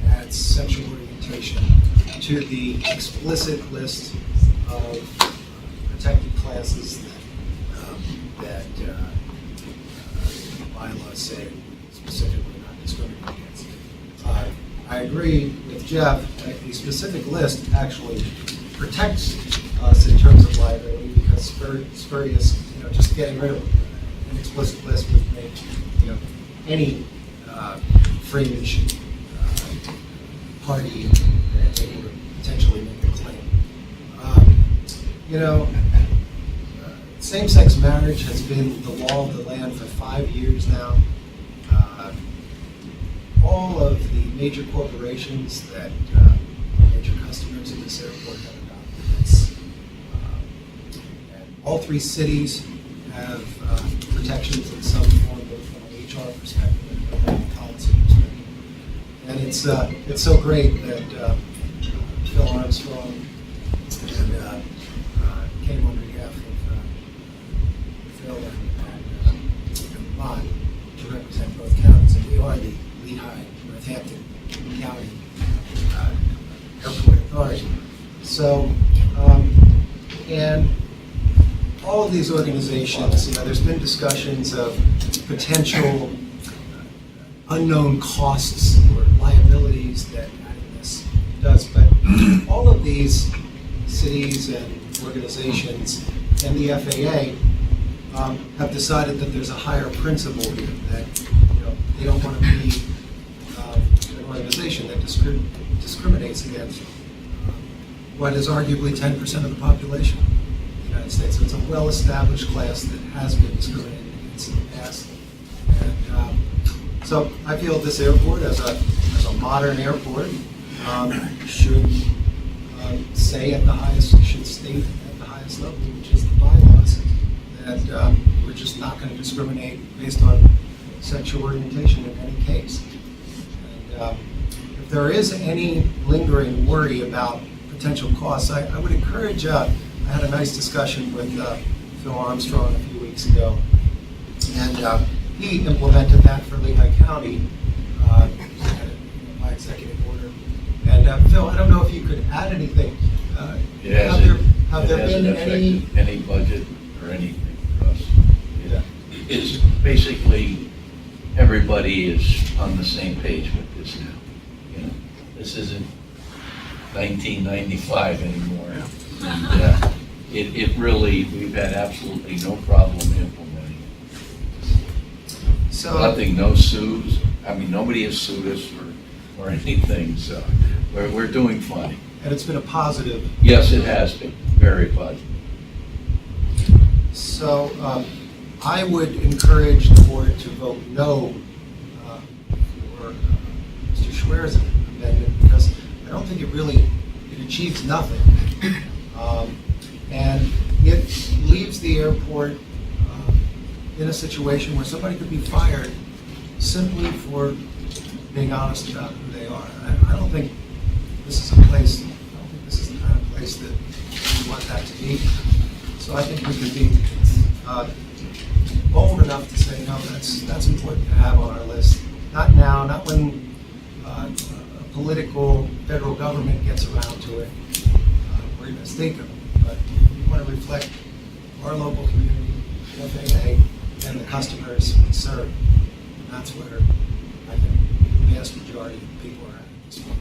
adds sexual orientation to the explicit list of protected classes that bylaws say specifically not discriminate against. I agree with Jeff, that the specific list actually protects us in terms of liability because spurious, just getting rid of an explicit list would make, any fringe party able to potentially make a claim. Same-sex marriage has been the law of the land for 5 years now. All of the major corporations that are major customers of this airport have adopted this. And all 3 cities have protections in some form, both from an HR perspective and from a policy perspective. And it's so great that Phil Armstrong and came on behalf of Phil and Mott to represent both counties. And we are the Lehigh, Northampton County Airport Authority. So, and all of these organizations, there's been discussions of potential unknown costs or liabilities that adding this does, but all of these cities and organizations and the FAA have decided that there's a higher principle here, that they don't want to be an organization that discriminates against what is arguably 10% of the population of the United States. So it's a well-established class that has been discriminated against in the past. And so I feel this airport, as a modern airport, should say at the highest, should state at the highest level, which is the bylaws, that we're just not going to discriminate based on sexual orientation in any case. And if there is any lingering worry about potential costs, I would encourage, I had a nice discussion with Phil Armstrong a few weeks ago, and he implemented that for Lehigh County by executive order. And Phil, I don't know if you could add anything. Have there been any budget or anything for us? It's basically everybody is on the same page with this now. This isn't 1995 anymore. And, it really, we've had absolutely no problem implementing it. So nothing, no sues. I mean, nobody has sued us or anything, so we're doing fine. And it's been a positive. Yes, it has been, very positive. So I would encourage the board to vote no for Mr. Schwer's amendment, because I don't think it achieves nothing. And it leaves the airport in a situation where somebody could be fired simply for being honest about who they are. I don't think this is the kind of place that we want that to be. So I think we could be bold enough to say, no, that's important to have on our list. Not now, not when a political federal government gets around to it, or even a state government, but we want to reflect our local community, the FAA, and the customers we serve. And that's where I think the vast majority of people are at this point.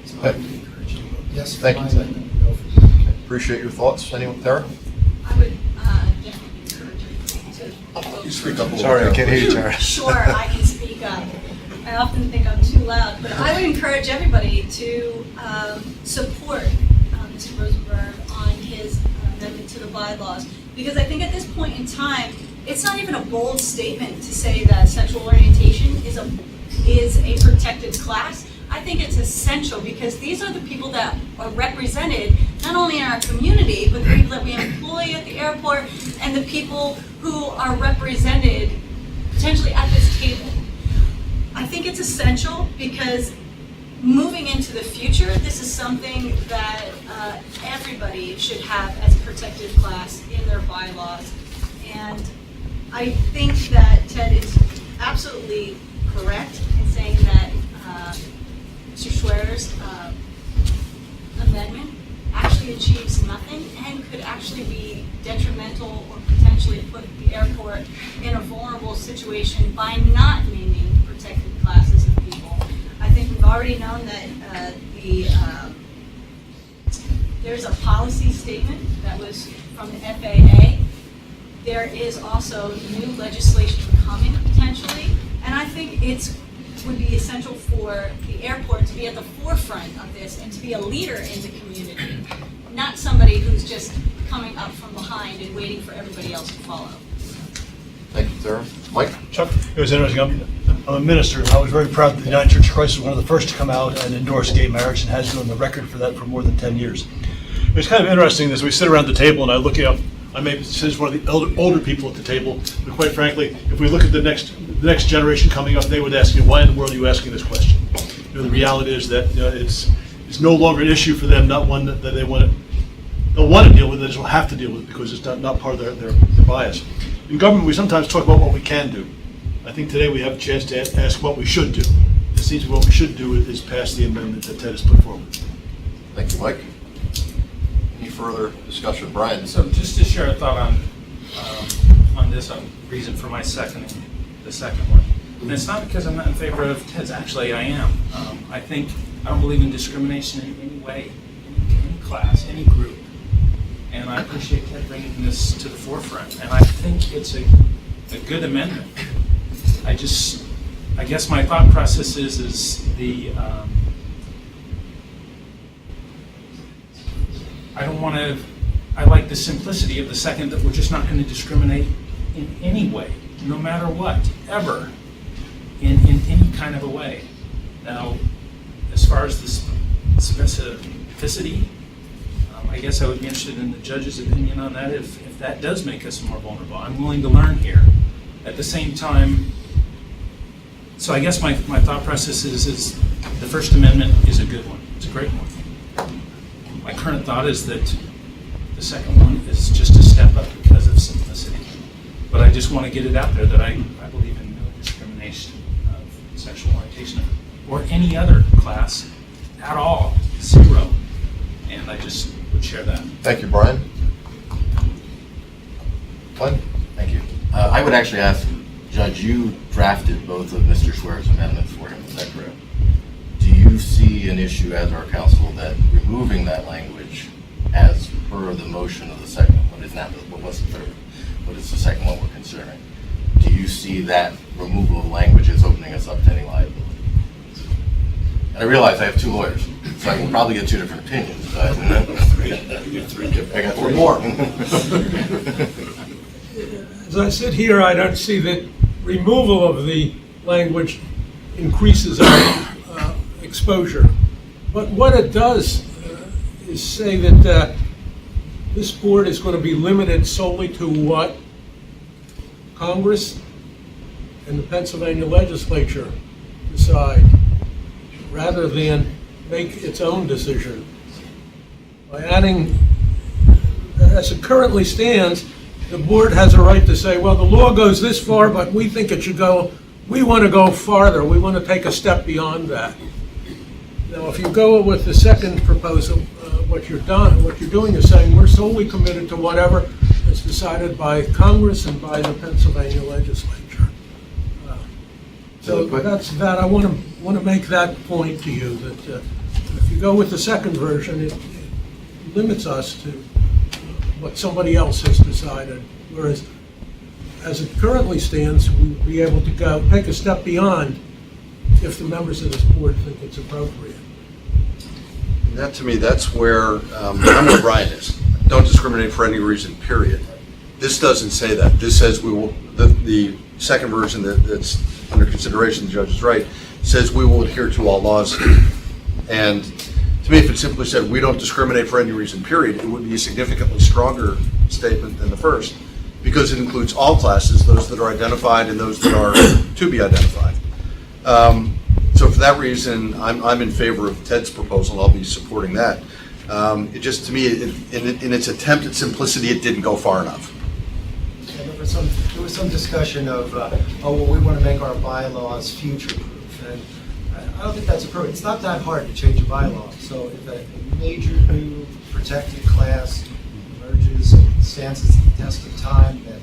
So I would encourage you to vote yes for Thank my you. amendment and no for you. appreciate your thoughts. Anyone, Tara? I would definitely encourage you to vote Speak up a little. Sorry, I can't hear you, Tara. Sure, I can speak up. I often think I'm too loud, but I would encourage everybody to support Mr. Rosenberg on his amendment to the bylaws, because I think at this point in time, it's not even a bold statement to say that sexual orientation is a protected class. I think it's essential because these are the people that are represented not only in our community, but the people that we employ at the airport and the people who are represented potentially at this table. I think it's essential because moving into the future, this is something that everybody should have as a protected class in their bylaws. And I think that Ted is absolutely correct in saying that Mr. Schwer's amendment actually achieves nothing and could actually be detrimental or potentially put the airport in a vulnerable situation by not naming protected classes of people. I think we've already known that there's a policy statement that was from the FAA. There is also new legislation coming potentially, and I think it would be essential for the airport to be at the forefront of this and to be a leader in the community, not somebody who's just coming up from behind and waiting for everybody else to follow. Thank you, Sarah. Mike? Chuck, it was interesting. I'm a minister, and I was very proud that the United Church of Christ was one of the first to come out and endorse gay marriage and has been on the record for that for more than 10 years. It was kind of interesting as we sit around the table and I look up, I may say one of the older people at the table, but quite frankly, if we look at the next generation coming up, they would ask you, why in the world are you asking this question? The reality is that it's no longer an issue for them, not one that they'll want to deal with, they just will have to deal with it because it's not part of their bias. In government, we sometimes talk about what we can do. I think today we have a chance to ask what we should do. It seems what we should do is pass the amendment that Ted has put forward. Thank you, Mike. Any further discussion? Brian? So just to share a thought on this, reason for my the second one. And it's not because I'm not in favor of Ted's, actually I am. I don't believe in discrimination in any way, any class, any group. And I appreciate Ted bringing this to the forefront. And I think it's a good amendment. I guess my thought process is I like the simplicity of the second, that we're just not going to discriminate in any way, no matter what, ever, in any kind of a way. Now, as far as the specificity, I guess I would be interested in the judge's opinion on that if that does make us more vulnerable. I'm willing to learn here. At the same time, so I guess my thought process is the First Amendment is a good one. It's a great one. My current thought is that the second one is just a step up because of simplicity. But I just want to get it out there that I believe in no discrimination of sexual orientation or any other class at all. Zero. And I just would share that. Thank you, Brian. Glenn? Thank you. I would actually ask, Judge, you drafted both of Mr. Schwer's amendments for him, is that correct? Do you see an issue as our counsel that removing that language as per the motion of the second one, is not, what's the third, but it's the second one we're considering? Do you see that removal of language as opening us up to any liability? And I realize I have two lawyers, so I can probably get two different opinions. But I got three more. As I sit here, I don't see that removal of the language increases our exposure. But what it does is say that this board is going to be limited solely to what Congress and the Pennsylvania legislature decide, rather than make its own decision. By adding, as it currently stands, the board has a right to say, well, the law goes this far, but we think it should go, we want to go farther, we want to take a step beyond that. Now, if you go with the second proposal, what you're doing is saying we're solely committed to whatever is decided by Congress and by the Pennsylvania legislature. So that's that. I want to make that point to you, that if you go with the second version, it limits us to what somebody else has decided. Whereas as it currently stands, we'd be able to go take a step beyond if the members of this board think it's appropriate. That, to me, that's where, I'm where Brian is. Don't discriminate for any reason, period. This doesn't say that. This says we will, the second version that's under consideration, the judge is right, says we will adhere to all laws. And to me, if it simply said we don't discriminate for any reason, period, it would be a significantly stronger statement than the first, because it includes all classes, those that are identified and those that are to be identified. So for that reason, I'm in favor of Ted's proposal. I'll be supporting that. It just, to me, in its attempt at simplicity, it didn't go far enough. Yeah, there was some discussion of, oh, well, we want to make our bylaws future-proof, and I don't think that's appropriate. It's not that hard to change a bylaw. So if a major new protected class emerges and stands the test of time, that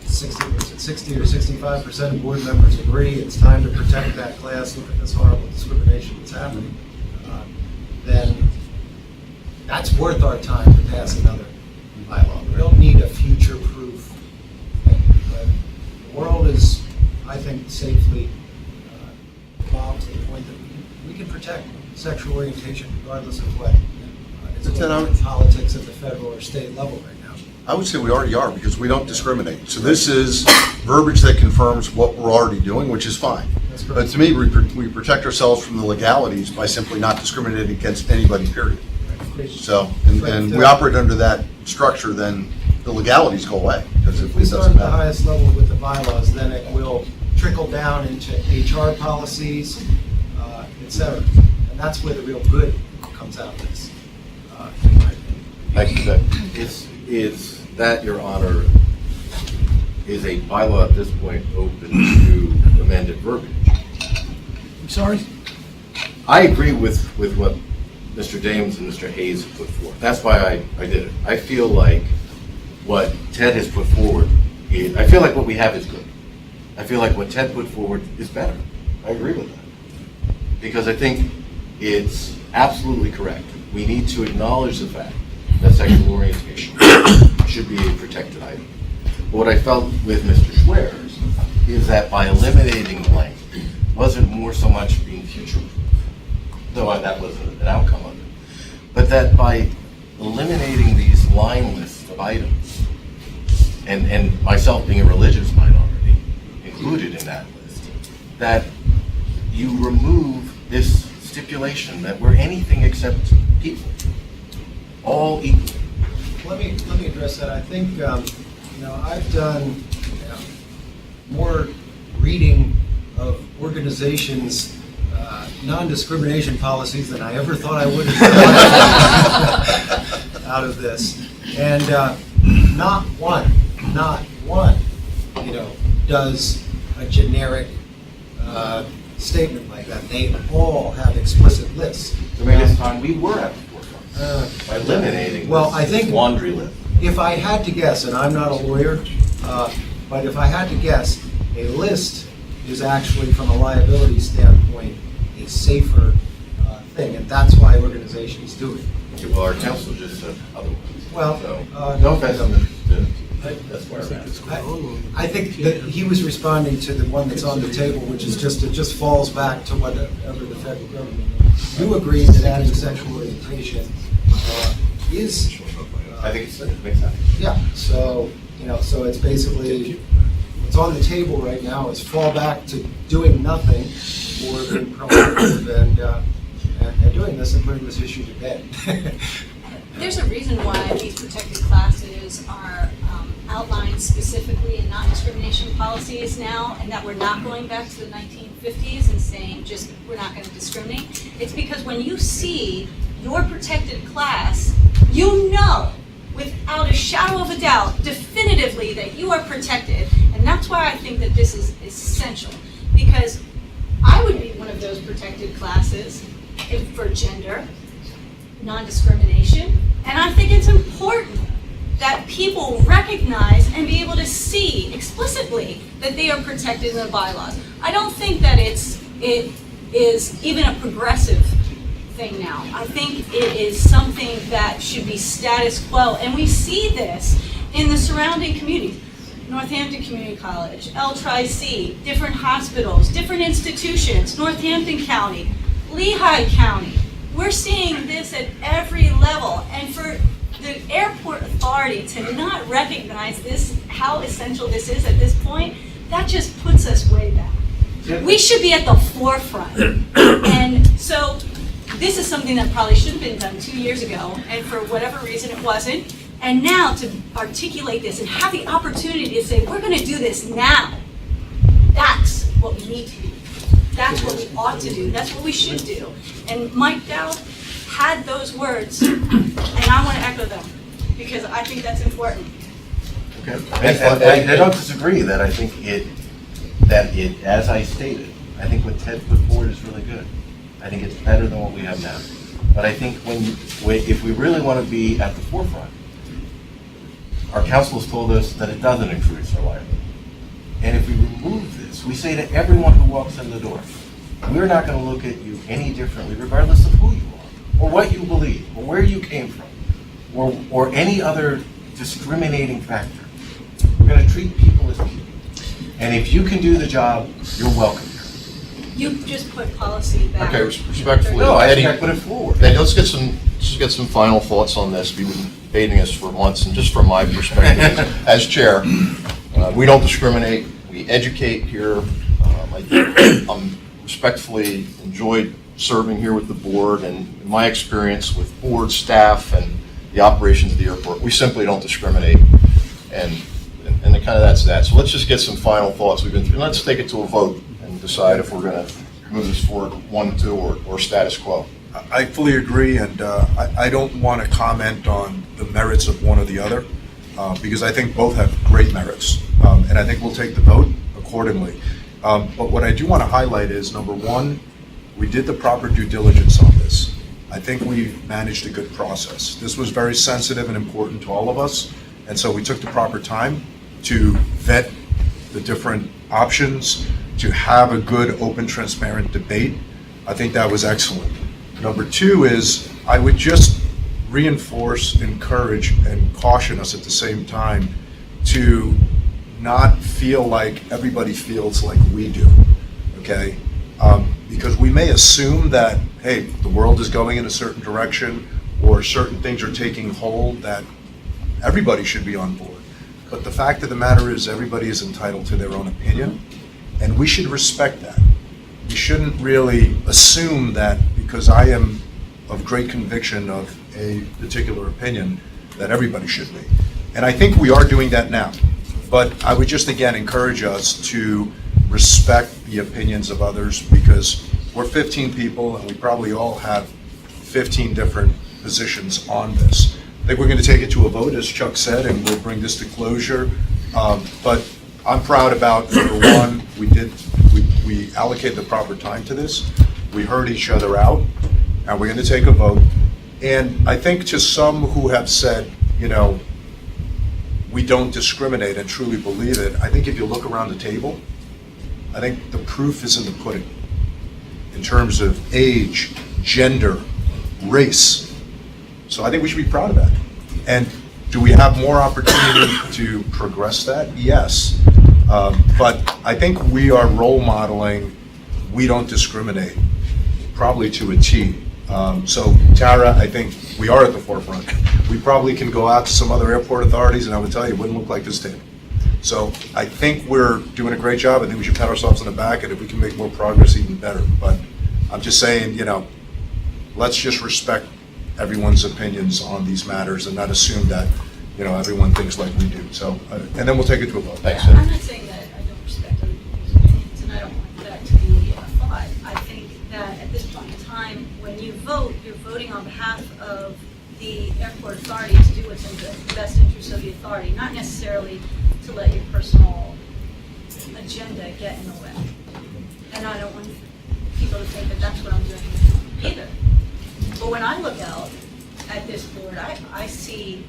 60 or 65% of board members agree it's time to protect that class, look at this horrible discrimination that's happening, then that's worth our time to pass another bylaw. We don't need a future-proof thing. But the world is, I think, safely evolved to the point that we can protect sexual orientation regardless of what it's going in politics at the federal or state level right now. I would say we already are, because we don't discriminate. So this is verbiage that confirms what we're already doing, which is fine. But to me, we protect ourselves from the legalities by simply not discriminating against anybody, period. So, and we operate under that structure, then the legalities go away, because If we start at the highest level with the bylaws, then it will trickle down into HR policies, et cetera. And that's where the real good comes out of this. Thank you, Ted. Is that, Your Honor, is a bylaw at this point open to amended verbiage? I'm sorry? I agree with what Mr. Dames and Mr. Hayes put forth. That's why I did it. I feel like what Ted has put forward, I feel like what we have is good. I feel like what Ted put forward is better. I agree with that. Because I think it's absolutely correct. We need to acknowledge the fact that sexual orientation should be a protected item. But what I felt with Mr. Schwer's is that by eliminating the language, wasn't more so much being future-proof, though that was an outcome of it, but that by eliminating these line lists of items, and myself being a religious minority included in that list, that you remove this stipulation that we're anything except people, all equal. Let me address that. I think I've done more reading of organizations' non-discrimination policies than I ever thought I would have out of this, and not one, does a generic statement like that. They all have explicit lists. So maybe it's time we were at the forefront by eliminating this laundry list. If I had to guess, and I'm not a lawyer, but if I had to guess, a list is actually, from a liability standpoint, a safer thing, and that's why organizations do it. Okay, well, our counsel just said otherwise. Well, so, no offense on that's where I'm at. I think that he was responding to the one that's on the table, which is it just falls back to whatever the federal government. You agree that adding sexual orientation is. I think it makes sense. Yeah. So so it's basically what's on the table right now is fall back to doing nothing or being proactive and doing this and putting this issue to bed. There's a reason why these protected classes are outlined specifically in non-discrimination policies now, and that we're not going back to the 1950s and saying just we're not going to discriminate. It's because when you see your protected class, you know without a shadow of a doubt definitively that you are protected, and that's why I think that this is essential, because I would be one of those protected classes for gender, non-discrimination, and I think it's important that people recognize and be able to see explicitly that they are protected in the bylaws. I don't think that it is even a progressive thing now. I think it is something that should be status quo, and we see this in the surrounding communities. Northampton Community College, L-Tri-C, different hospitals, different institutions, Northampton County, Lehigh County. We're seeing this at every level, and for the airport authority to not recognize this, how essential this is at this point, that just puts us way back. We should be at the forefront. And so this is something that probably should have been done 2 years ago, and for whatever reason it wasn't. And now to articulate this and have the opportunity to say, we're going to do this now, that's what we need to do. That's what we ought to do. That's what we should do. And Mike Dowd had those words, and I want to echo them, because I think that's important. Okay. I don't disagree that I think it, as I stated, I think what Ted put forward is really good. I think it's better than what we have now. But I think if we really want to be at the forefront, our council has told us that it doesn't increase our liability. And if we remove this, we say to everyone who walks in the door, we're not going to look at you any differently, regardless of who you are, or what you believe, or where you came from, or any other discriminating factor. We're going to treat people as people. And if you can do the job, you're welcome here. You just put policy back. Okay, respectfully, No, I Eddie, think I put it forward. Eddie, let's get some final thoughts on this. We've been debating this for months, and just from my perspective as chair, we don't discriminate. We educate here. I'm respectfully enjoyed serving here with the board, and in my experience with board staff and the operations of the airport, we simply don't discriminate. And that's that. So let's just get some final thoughts. Let's take it to a vote and decide if we're going to move this forward 1-2 or status quo. I fully agree, and I don't want to comment on the merits of one or the other, because I think both have great merits, and I think we'll take the vote accordingly. But what I do want to highlight is, number one, we did the proper due diligence on this. I think we managed a good process. This was very sensitive and important to all of us, and so we took the proper time to vet the different options, to have a good, open, transparent debate. I think that was excellent. Number two is, I would just reinforce, encourage, and caution us at the same time to not feel like everybody feels like we do, okay? Because we may assume that, hey, the world is going in a certain direction, or certain things are taking hold, that everybody should be on board. But the fact of the matter is, everybody is entitled to their own opinion, and we should respect that. We shouldn't really assume that because I am of great conviction of a particular opinion, that everybody should be. And I think we are doing that now. But I would just, again, encourage us to respect the opinions of others, because we're 15 people, and we probably all have 15 different positions on this. I think we're going to take it to a vote, as Chuck said, and we'll bring this to closure. But I'm proud about, number one, we allocated the proper time to this. We heard each other out, and we're going to take a vote. And I think to some who have said, we don't discriminate and truly believe it, I think if you look around the table, I think the proof is in the pudding in terms of age, gender, race. So I think we should be proud of that. And do we have more opportunity to progress that? Yes. But I think we are role modeling, we don't discriminate, probably to a T. So Tara, I think we are at the forefront. We probably can go out to some other airport authorities, and I would tell you, it wouldn't look like this table. So I think we're doing a great job. I think we should pat ourselves on the back, and if we can make more progress, even better. But I'm just saying, let's just respect everyone's opinions on these matters and not assume that, everyone thinks like we do. So, and then we'll take it to a vote. Thanks. I'm not saying that I don't respect other people's opinions, and I don't want that to be a thought. I think that at this point in time, when you vote, you're voting on behalf of the airport authority to do what's in the best interest of the authority, not necessarily to let your personal agenda get in the way. And I don't want people to think that that's what I'm doing either. But when I look out at this board, I see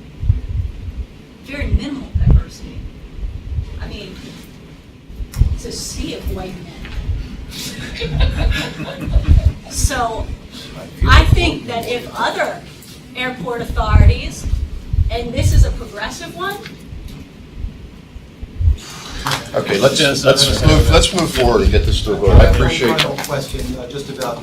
very minimal diversity. I mean, it's a sea of white men. So I think that if other airport authorities, and this is a progressive one, Okay, let's move forward and get this to a vote. I appreciate One final question, just about,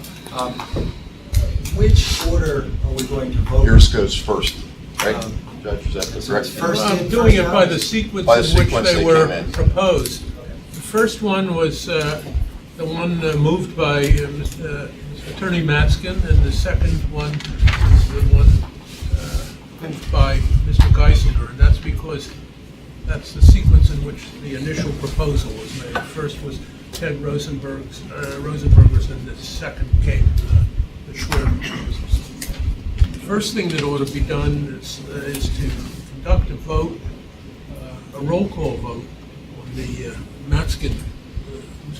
which order are we going to vote? yours goes first, right? Judge, is that the correct? First I'm in, doing first it out? by the sequence By the in which sequence they they were came in. proposed. The first one was the one moved by Attorney Matskin, and the second one is the one moved by Mr. Geisinger, and that's because that's the sequence in which the initial proposal was made. First was Ted Rosenberger's, and the second came the Schwer proposals. The first thing that ought to be done is to conduct a vote, a roll call vote on the Mr.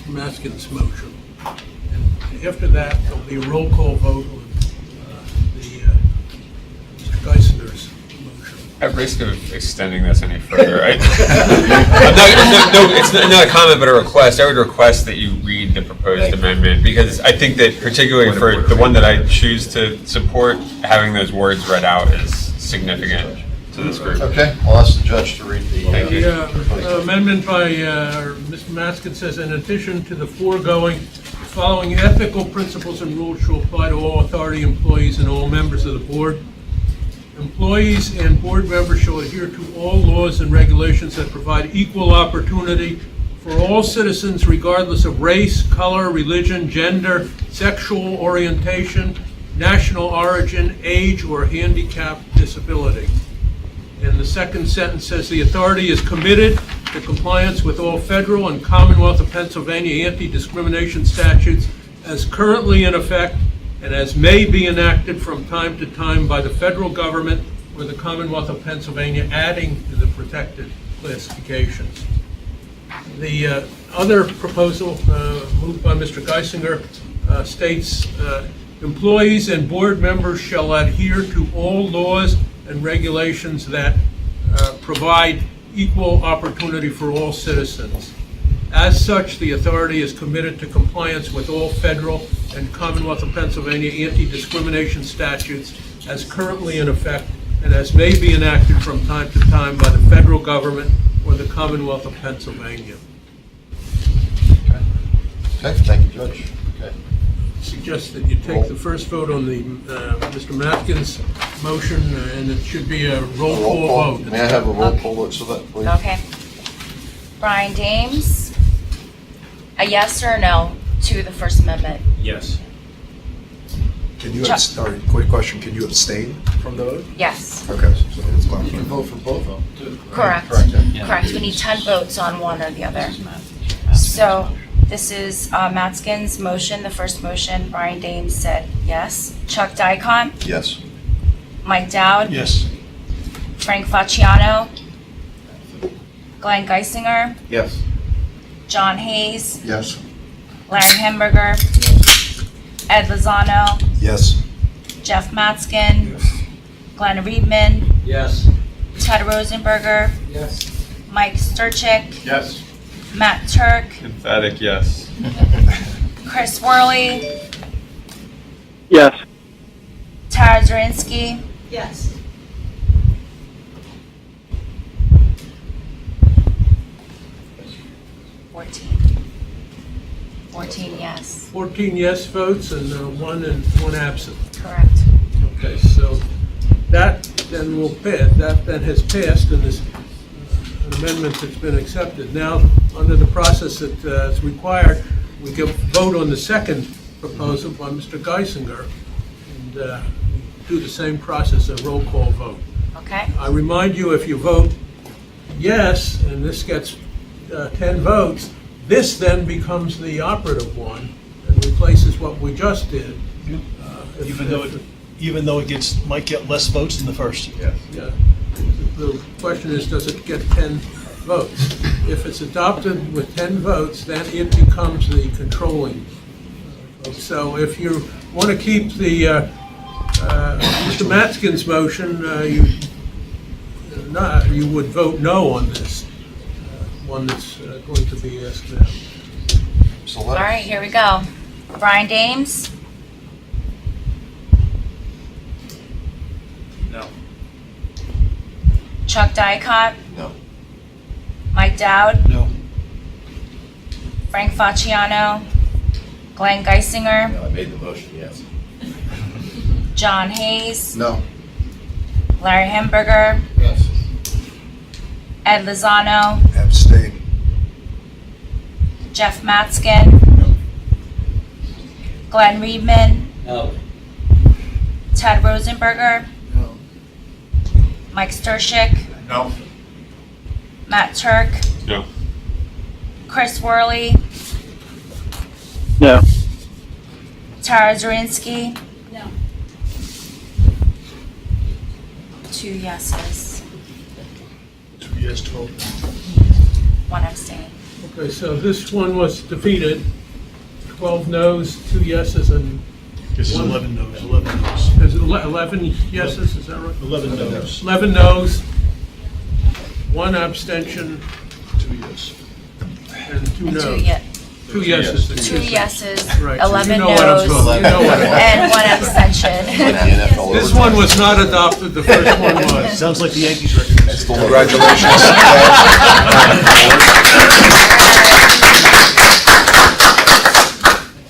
Matskin's motion. And after that, there'll be a roll call vote on Mr. Geisinger's motion. At risk of extending this any further, it's not a comment but a request. I would request that you read the proposed amendment, because I think that particularly for the one that I choose to support, having those words read out is significant to this group. Okay, I'll ask the judge to read the. Thank you. The amendment by Mr. Matskin says, in addition to the foregoing, following ethical principles and rules shall apply to all authority employees and all members of the board. Employees and board members shall adhere to all laws and regulations that provide equal opportunity for all citizens regardless of race, color, religion, gender, sexual orientation, national origin, age, or handicap, disability. And the second sentence says the authority is committed to compliance with all federal and Commonwealth of Pennsylvania anti-discrimination statutes as currently in effect and as may be enacted from time to time by the federal government or the Commonwealth of Pennsylvania, adding to the protected classifications. The other proposal moved by Mr. Geisinger states, employees and board members shall adhere to all laws and regulations that provide equal opportunity for all citizens. As such, the authority is committed to compliance with all federal and Commonwealth of Pennsylvania anti-discrimination statutes as currently in effect and as may be enacted from time to time by the federal government or the Commonwealth of Pennsylvania. Okay, thank you, Judge. Okay. Suggest that you take the first vote on the Mr. Matskin's motion, and it should be a roll call vote. May I have a roll call vote so that, please? Okay. Brian Dames, a yes or a no to the First Amendment? Yes. Can you, Chuck. quick question, can you abstain from the vote? Yes. Okay, so it's fine. You can vote for both of them. Correct. Correct. We need 10 votes on one or the other. So this is Matskin's motion, the first motion. Brian Dames said yes. Chuck Dicon, Yes. Mike Dowd, Yes. Frank Facciano, Glenn Geisinger, Yes. John Hayes, Yes. Larry Hemberger, Ed Lozano, Yes. Jeff Matskin, Glenn Reedman, Yes. Ted Rosenberger, Yes. Mike Sturchik, Yes. Matt Turk, Emphatic yes. Chris Worley, Yes. Tara Zirinsky, Yes. Fourteen yes. 14 yes votes and one absent. Correct. Okay, so that then will pass, that then has passed and is an amendment that's been accepted. Now, under the process that is required, we can vote on the second proposal by Mr. Geisinger and do the same process, a roll call vote. Okay. I remind you, if you vote yes, and this gets 10 votes, this then becomes the operative one and replaces what we just did. Even though it might get less votes than the first. Yeah. The question is, does it get 10 votes? If it's adopted with 10 votes, then it becomes the controlling vote. So if you want to keep the Mr. Matskin's motion, you would vote no on this one that's going to be asked now. All right, here we go. Brian Dames, No. Chuck Dicott, No. Mike Dowd, No. Frank Facciano, Glenn Geisinger, I made the motion, yes. John Hayes, No. Larry Hamburger, Yes. Ed Lozano, Abstain. Jeff Matskin, Glenn Reedman, No. Ted Rosenberger, No. Mike Stershik, No. Matt Turk, No. Chris Worley, No. Tara Zirinsky, No. 2 yeses, 2 yes, 12. 1 abstain. Okay, so this one was defeated. 12 noes, 2 yeses, and This is One. 11 noes, 11 noes. there's 11 yeses, is that right? 11 noes, 11 noes, 1 abstention, 2 yes. and 2 noes. 2 ye- 2 yeses. 2 yeses, Right, 11 you know what I'm noes, talking- you know what I'm- and 1 abstention. This one was not adopted, the first one was. Sounds like the Yankees record. Congratulations.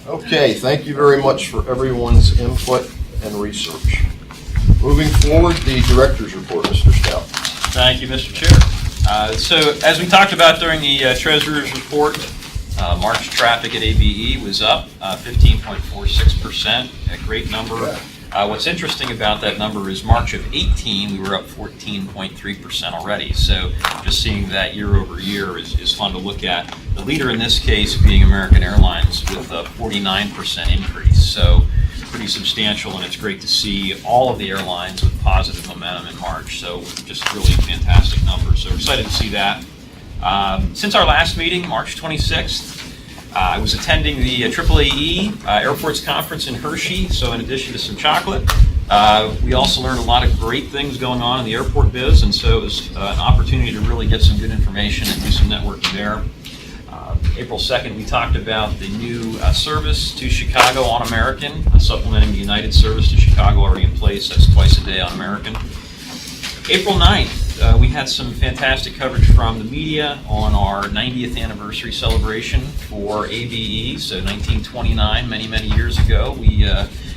Okay, thank you very much for everyone's input and research. Moving forward, the director's report, Mr. Stout. Thank you, Mr. Chair. So as we talked about during the treasurer's report, March traffic at ABE was up 15.46%, a great number. What's interesting about that number is March of 18, we were up 14.3% already. So just seeing that year over year is fun to look at. The leader in this case being American Airlines with a 49% increase. So pretty substantial, and it's great to see all of the airlines with positive momentum in March. So just really fantastic numbers. So we're excited to see that. Since our last meeting, March 26th, I was attending the AAAE Airports Conference in Hershey, so in addition to some chocolate, we also learned a lot of great things going on in the airport biz, and so it was an opportunity to really get some good information and do some networking there. April 2nd, we talked about the new service to Chicago on American, supplementing the United service to Chicago already in place. That's twice a day on American. April 9th, we had some fantastic coverage from the media on our 90th anniversary celebration for ABE. So 1929, many, many years ago, we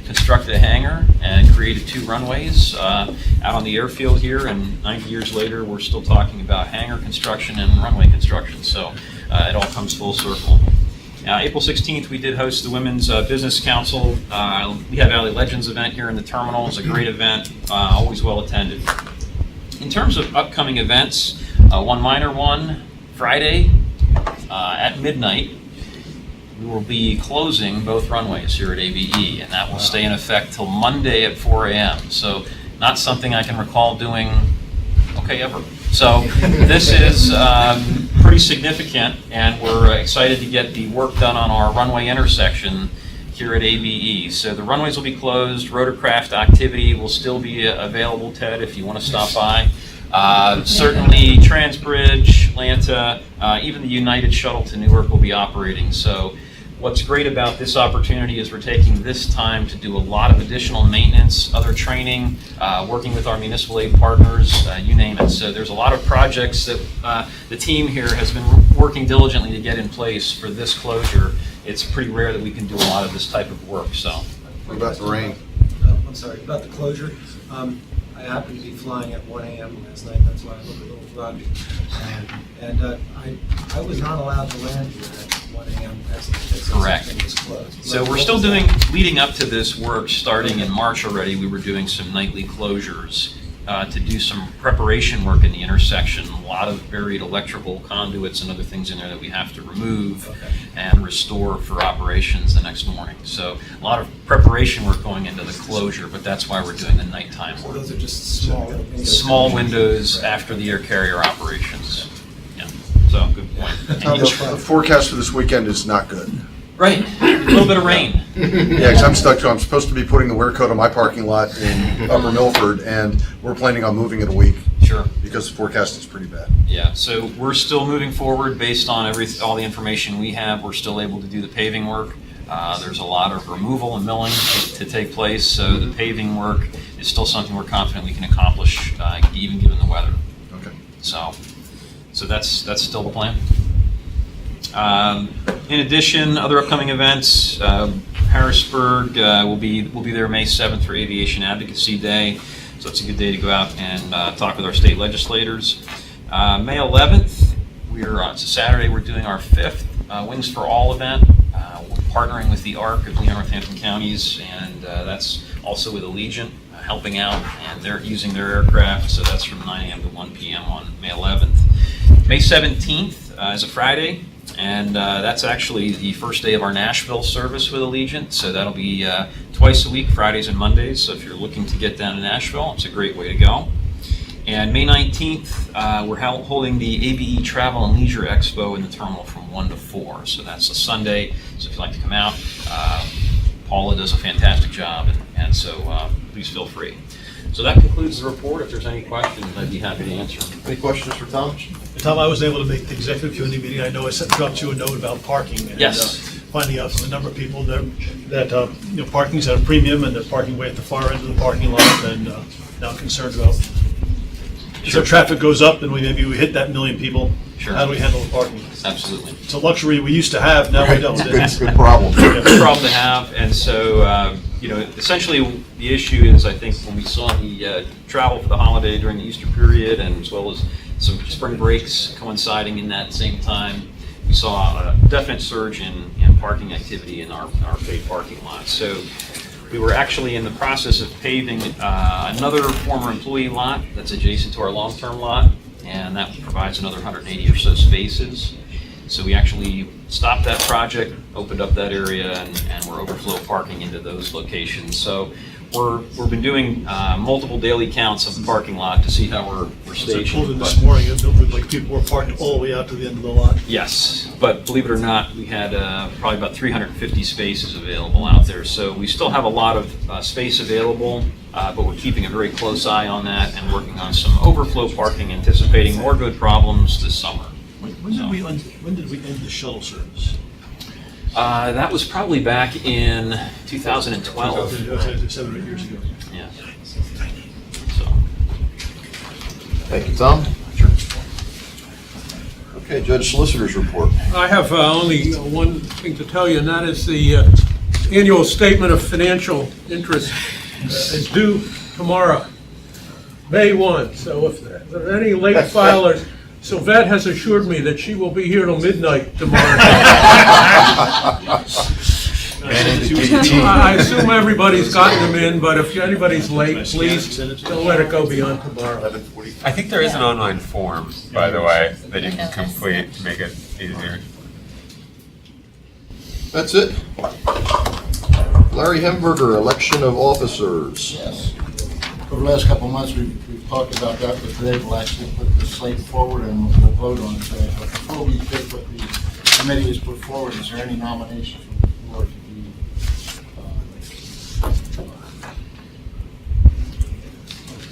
constructed a hangar and created 2 runways out on the airfield here. And 90 years later, we're still talking about hangar construction and runway construction. So it all comes full circle. April 16th, we did host the Women's Business Council. Lehigh Valley Legends event here in the terminal. It's a great event, always well attended. In terms of upcoming events, one minor one, Friday at midnight, we will be closing both runways here at ABE, and that will stay in effect till Monday at 4 a.m. So not something I can recall doing, ever. So this is pretty significant, and we're excited to get the work done on our runway intersection here at ABE. So the runways will be closed, rotorcraft activity will still be available, Ted, if you want to stop by. Certainly Transbridge, Atlanta, even the United shuttle to Newark will be operating. So what's great about this opportunity is we're taking this time to do a lot of additional maintenance, other training, working with our municipal aid partners, you name it. So there's a lot of projects that the team here has been working diligently to get in place for this closure. It's pretty rare that we can do a lot of this type of work, so. What about the rain? I'm sorry, about the closure. I happened to be flying at 1 a.m. last night, that's why I look a little groggy. I was not allowed to land here at 1 a.m. as Correct. everything was closed. So we're still doing, leading up to this work, starting in March already, we were doing some nightly closures to do some preparation work in the intersection. A lot of buried electrical conduits and other things in there that we have to remove and restore for operations the next morning. So a lot of preparation work going into the closure, but that's why we're doing the nighttime So work. those are just small windows. Small windows after the air carrier operations. Yeah, so good point. Tom, the forecast for this weekend is not good. Right, a little bit of rain. Yeah, because I'm stuck too. I'm supposed to be putting the wear coat on my parking lot in Upper Milford, and we're planning on moving it a week. Sure. Because the forecast is pretty bad. Yeah, so we're still moving forward based on all the information we have. We're still able to do the paving work. There's a lot of removal and milling to take place, so the paving work is still something we're confident we can accomplish, even given the weather. Okay. So that's still the plan. In addition, other upcoming events, Harrisburg will be there May 7th for Aviation Advocacy Day, so it's a good day to go out and talk with our state legislators. May 11th, it's a Saturday, we're doing our 5th Wings for All event. We're partnering with the ARC of Lehigh Northampton counties, and that's also with Allegiant helping out, and they're using their aircraft, so that's from 9 a.m. to 1 p.m. on May 11th. May 17th is a Friday, and that's actually the first day of our Nashville service with Allegiant, so that'll be twice a week, Fridays and Mondays, so if you're looking to get down to Nashville, it's a great way to go. And May 19th, we're holding the ABE Travel and Leisure Expo in the terminal from 1 to 4, so that's a Sunday, so if you'd like to come out, Paula does a fantastic job, and so please feel free. So that concludes the report. If there's any questions, I'd be happy to answer them. Any questions for Tom? Tom, I was able to make the executive committee meeting. I know I dropped you a note about parking. And, yes. Finding out from a number of people that parking's at a premium and they're parking way at the far end of the parking lot, and now concerned about if traffic goes up and maybe we hit that 1 million people. Sure. How do we handle the parking? Absolutely. It's a luxury we used to have, now we don't. Good problem. Good problem to have, and so essentially the issue is, I think, when we saw the travel for the holiday during the Easter period, and as well as some spring breaks coinciding in that same time, we saw a definite surge in parking activity in our paid parking lot. So we were actually in the process of paving another former employee lot that's adjacent to our long-term lot, and that provides another 180 or so spaces. So we actually stopped that project, opened up that area, and we're overflow parking into those locations. So we've been doing multiple daily counts of the parking lot to see how we're stationed. I pulled in this morning, it looked like people were parked all the way out to the end of the lot. Yes, but believe it or not, we had probably about 350 spaces available out there. So we still have a lot of space available, but we're keeping a very close eye on that and working on some overflow parking, anticipating more good problems this summer. When did we end the shuttle service? That was probably back in 2012. 7 or 8 years ago. Yeah. Thank you, Tom. Sure. Okay, Judge Solicitor's report. I have only one thing to tell you, and that is the annual statement of financial interest is due tomorrow, May 1. So if there are any late filers, Sylvette has assured me that she will be here till midnight tomorrow. I assume everybody's gotten them in, but if anybody's late, please don't let it go beyond tomorrow. I think there is an online form, by the way, that you can complete to make it easier. That's it. Larry Hemberger, election of officers. Yes. Over the last couple of months, we've talked about that, but today we'll actually put the slate forward and we'll vote on it today. But before we take what the committee has put forward, is there any nomination from the floor to be?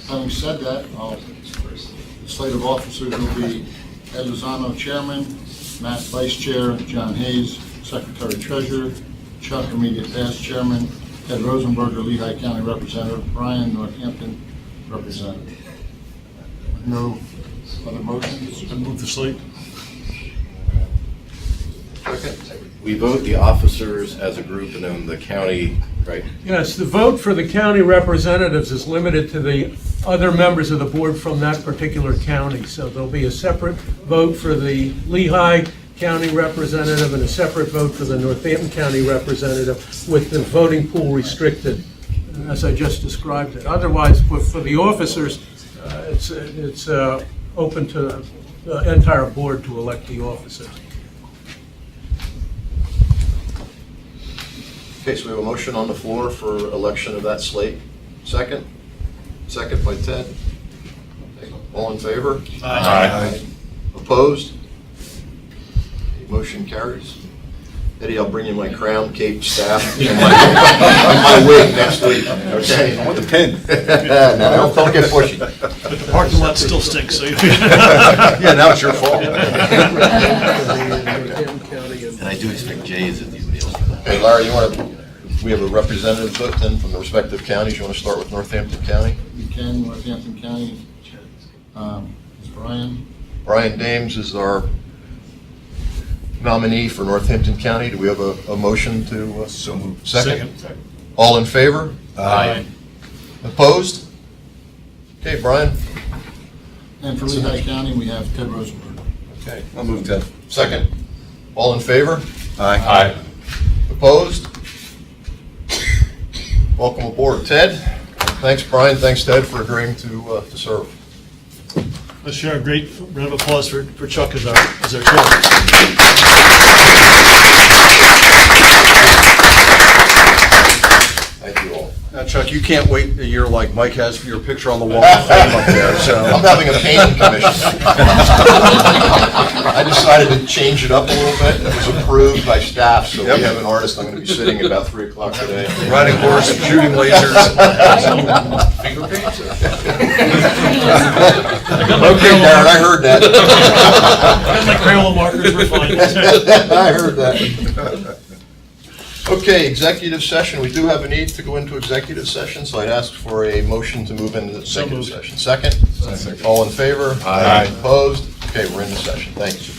Having said that, the slate of officers will be Ed Lozano, Chairman, Matt, Vice Chair, John Hayes, Secretary Treasurer, Chuck, Immediate Past Chairman, Ed Rosenberger, Lehigh County Representative, Brian, Northampton Representative. No other motions? And move the slate. We vote the officers as a group and then the county, right? Yes, the vote for the county representatives is limited to the other members of the board from that particular county. So there'll be a separate vote for the Lehigh County representative and a separate vote for the Northampton County representative, with the voting pool restricted, as I just described it. Otherwise, for the officers, it's open to the entire board to elect the officers. Okay, so we have a motion on the floor for election of that slate. Second? Second by Ted. All in favor? Aye. Opposed? Motion carries. Eddie, I'll bring you my crown, cape, staff, and my wig next week, okay? I want the pin. No, don't get pushy. But the parking lot still stinks, so. Yeah, now it's your fault. And I do expect Jays at these meals. Hey, Larry, we have a representative vote then from the respective counties. You want to start with Northampton County? We can, Northampton County. Is Brian? Brian Dames is our nominee for Northampton County. Do we have a motion to? So moved. Second? All in favor? Aye. Opposed? Okay, Brian. And for Lehigh County, we have Ted Rosenberg. Okay. I'll move Ted. Second. All in favor? Aye. Opposed? Welcome aboard, Ted. Thanks, Brian. Thanks, Ted, for agreeing to serve. Let's share a great round of applause for Chuck as our chairman. Thank you all. Now, Chuck, you can't wait a year like Mike has for your picture on the wall of fame up there, so. I'm having a painting commission. I decided to change it up a little bit. It was approved by staff, so we have an artist. I'm going to be sitting at about 3 o'clock today. Riding horse and shooting lasers. Finger paints? Okay, Darren, I heard that. My Crayola markers were fine. I heard that. Okay, executive session. We do have a need to go into executive session, so I'd ask for a motion to move into the executive session. Second? Second. All in favor? Aye. Opposed? Okay, we're in the session. Thank you.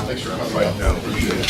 Thanks for coming by. Appreciate it.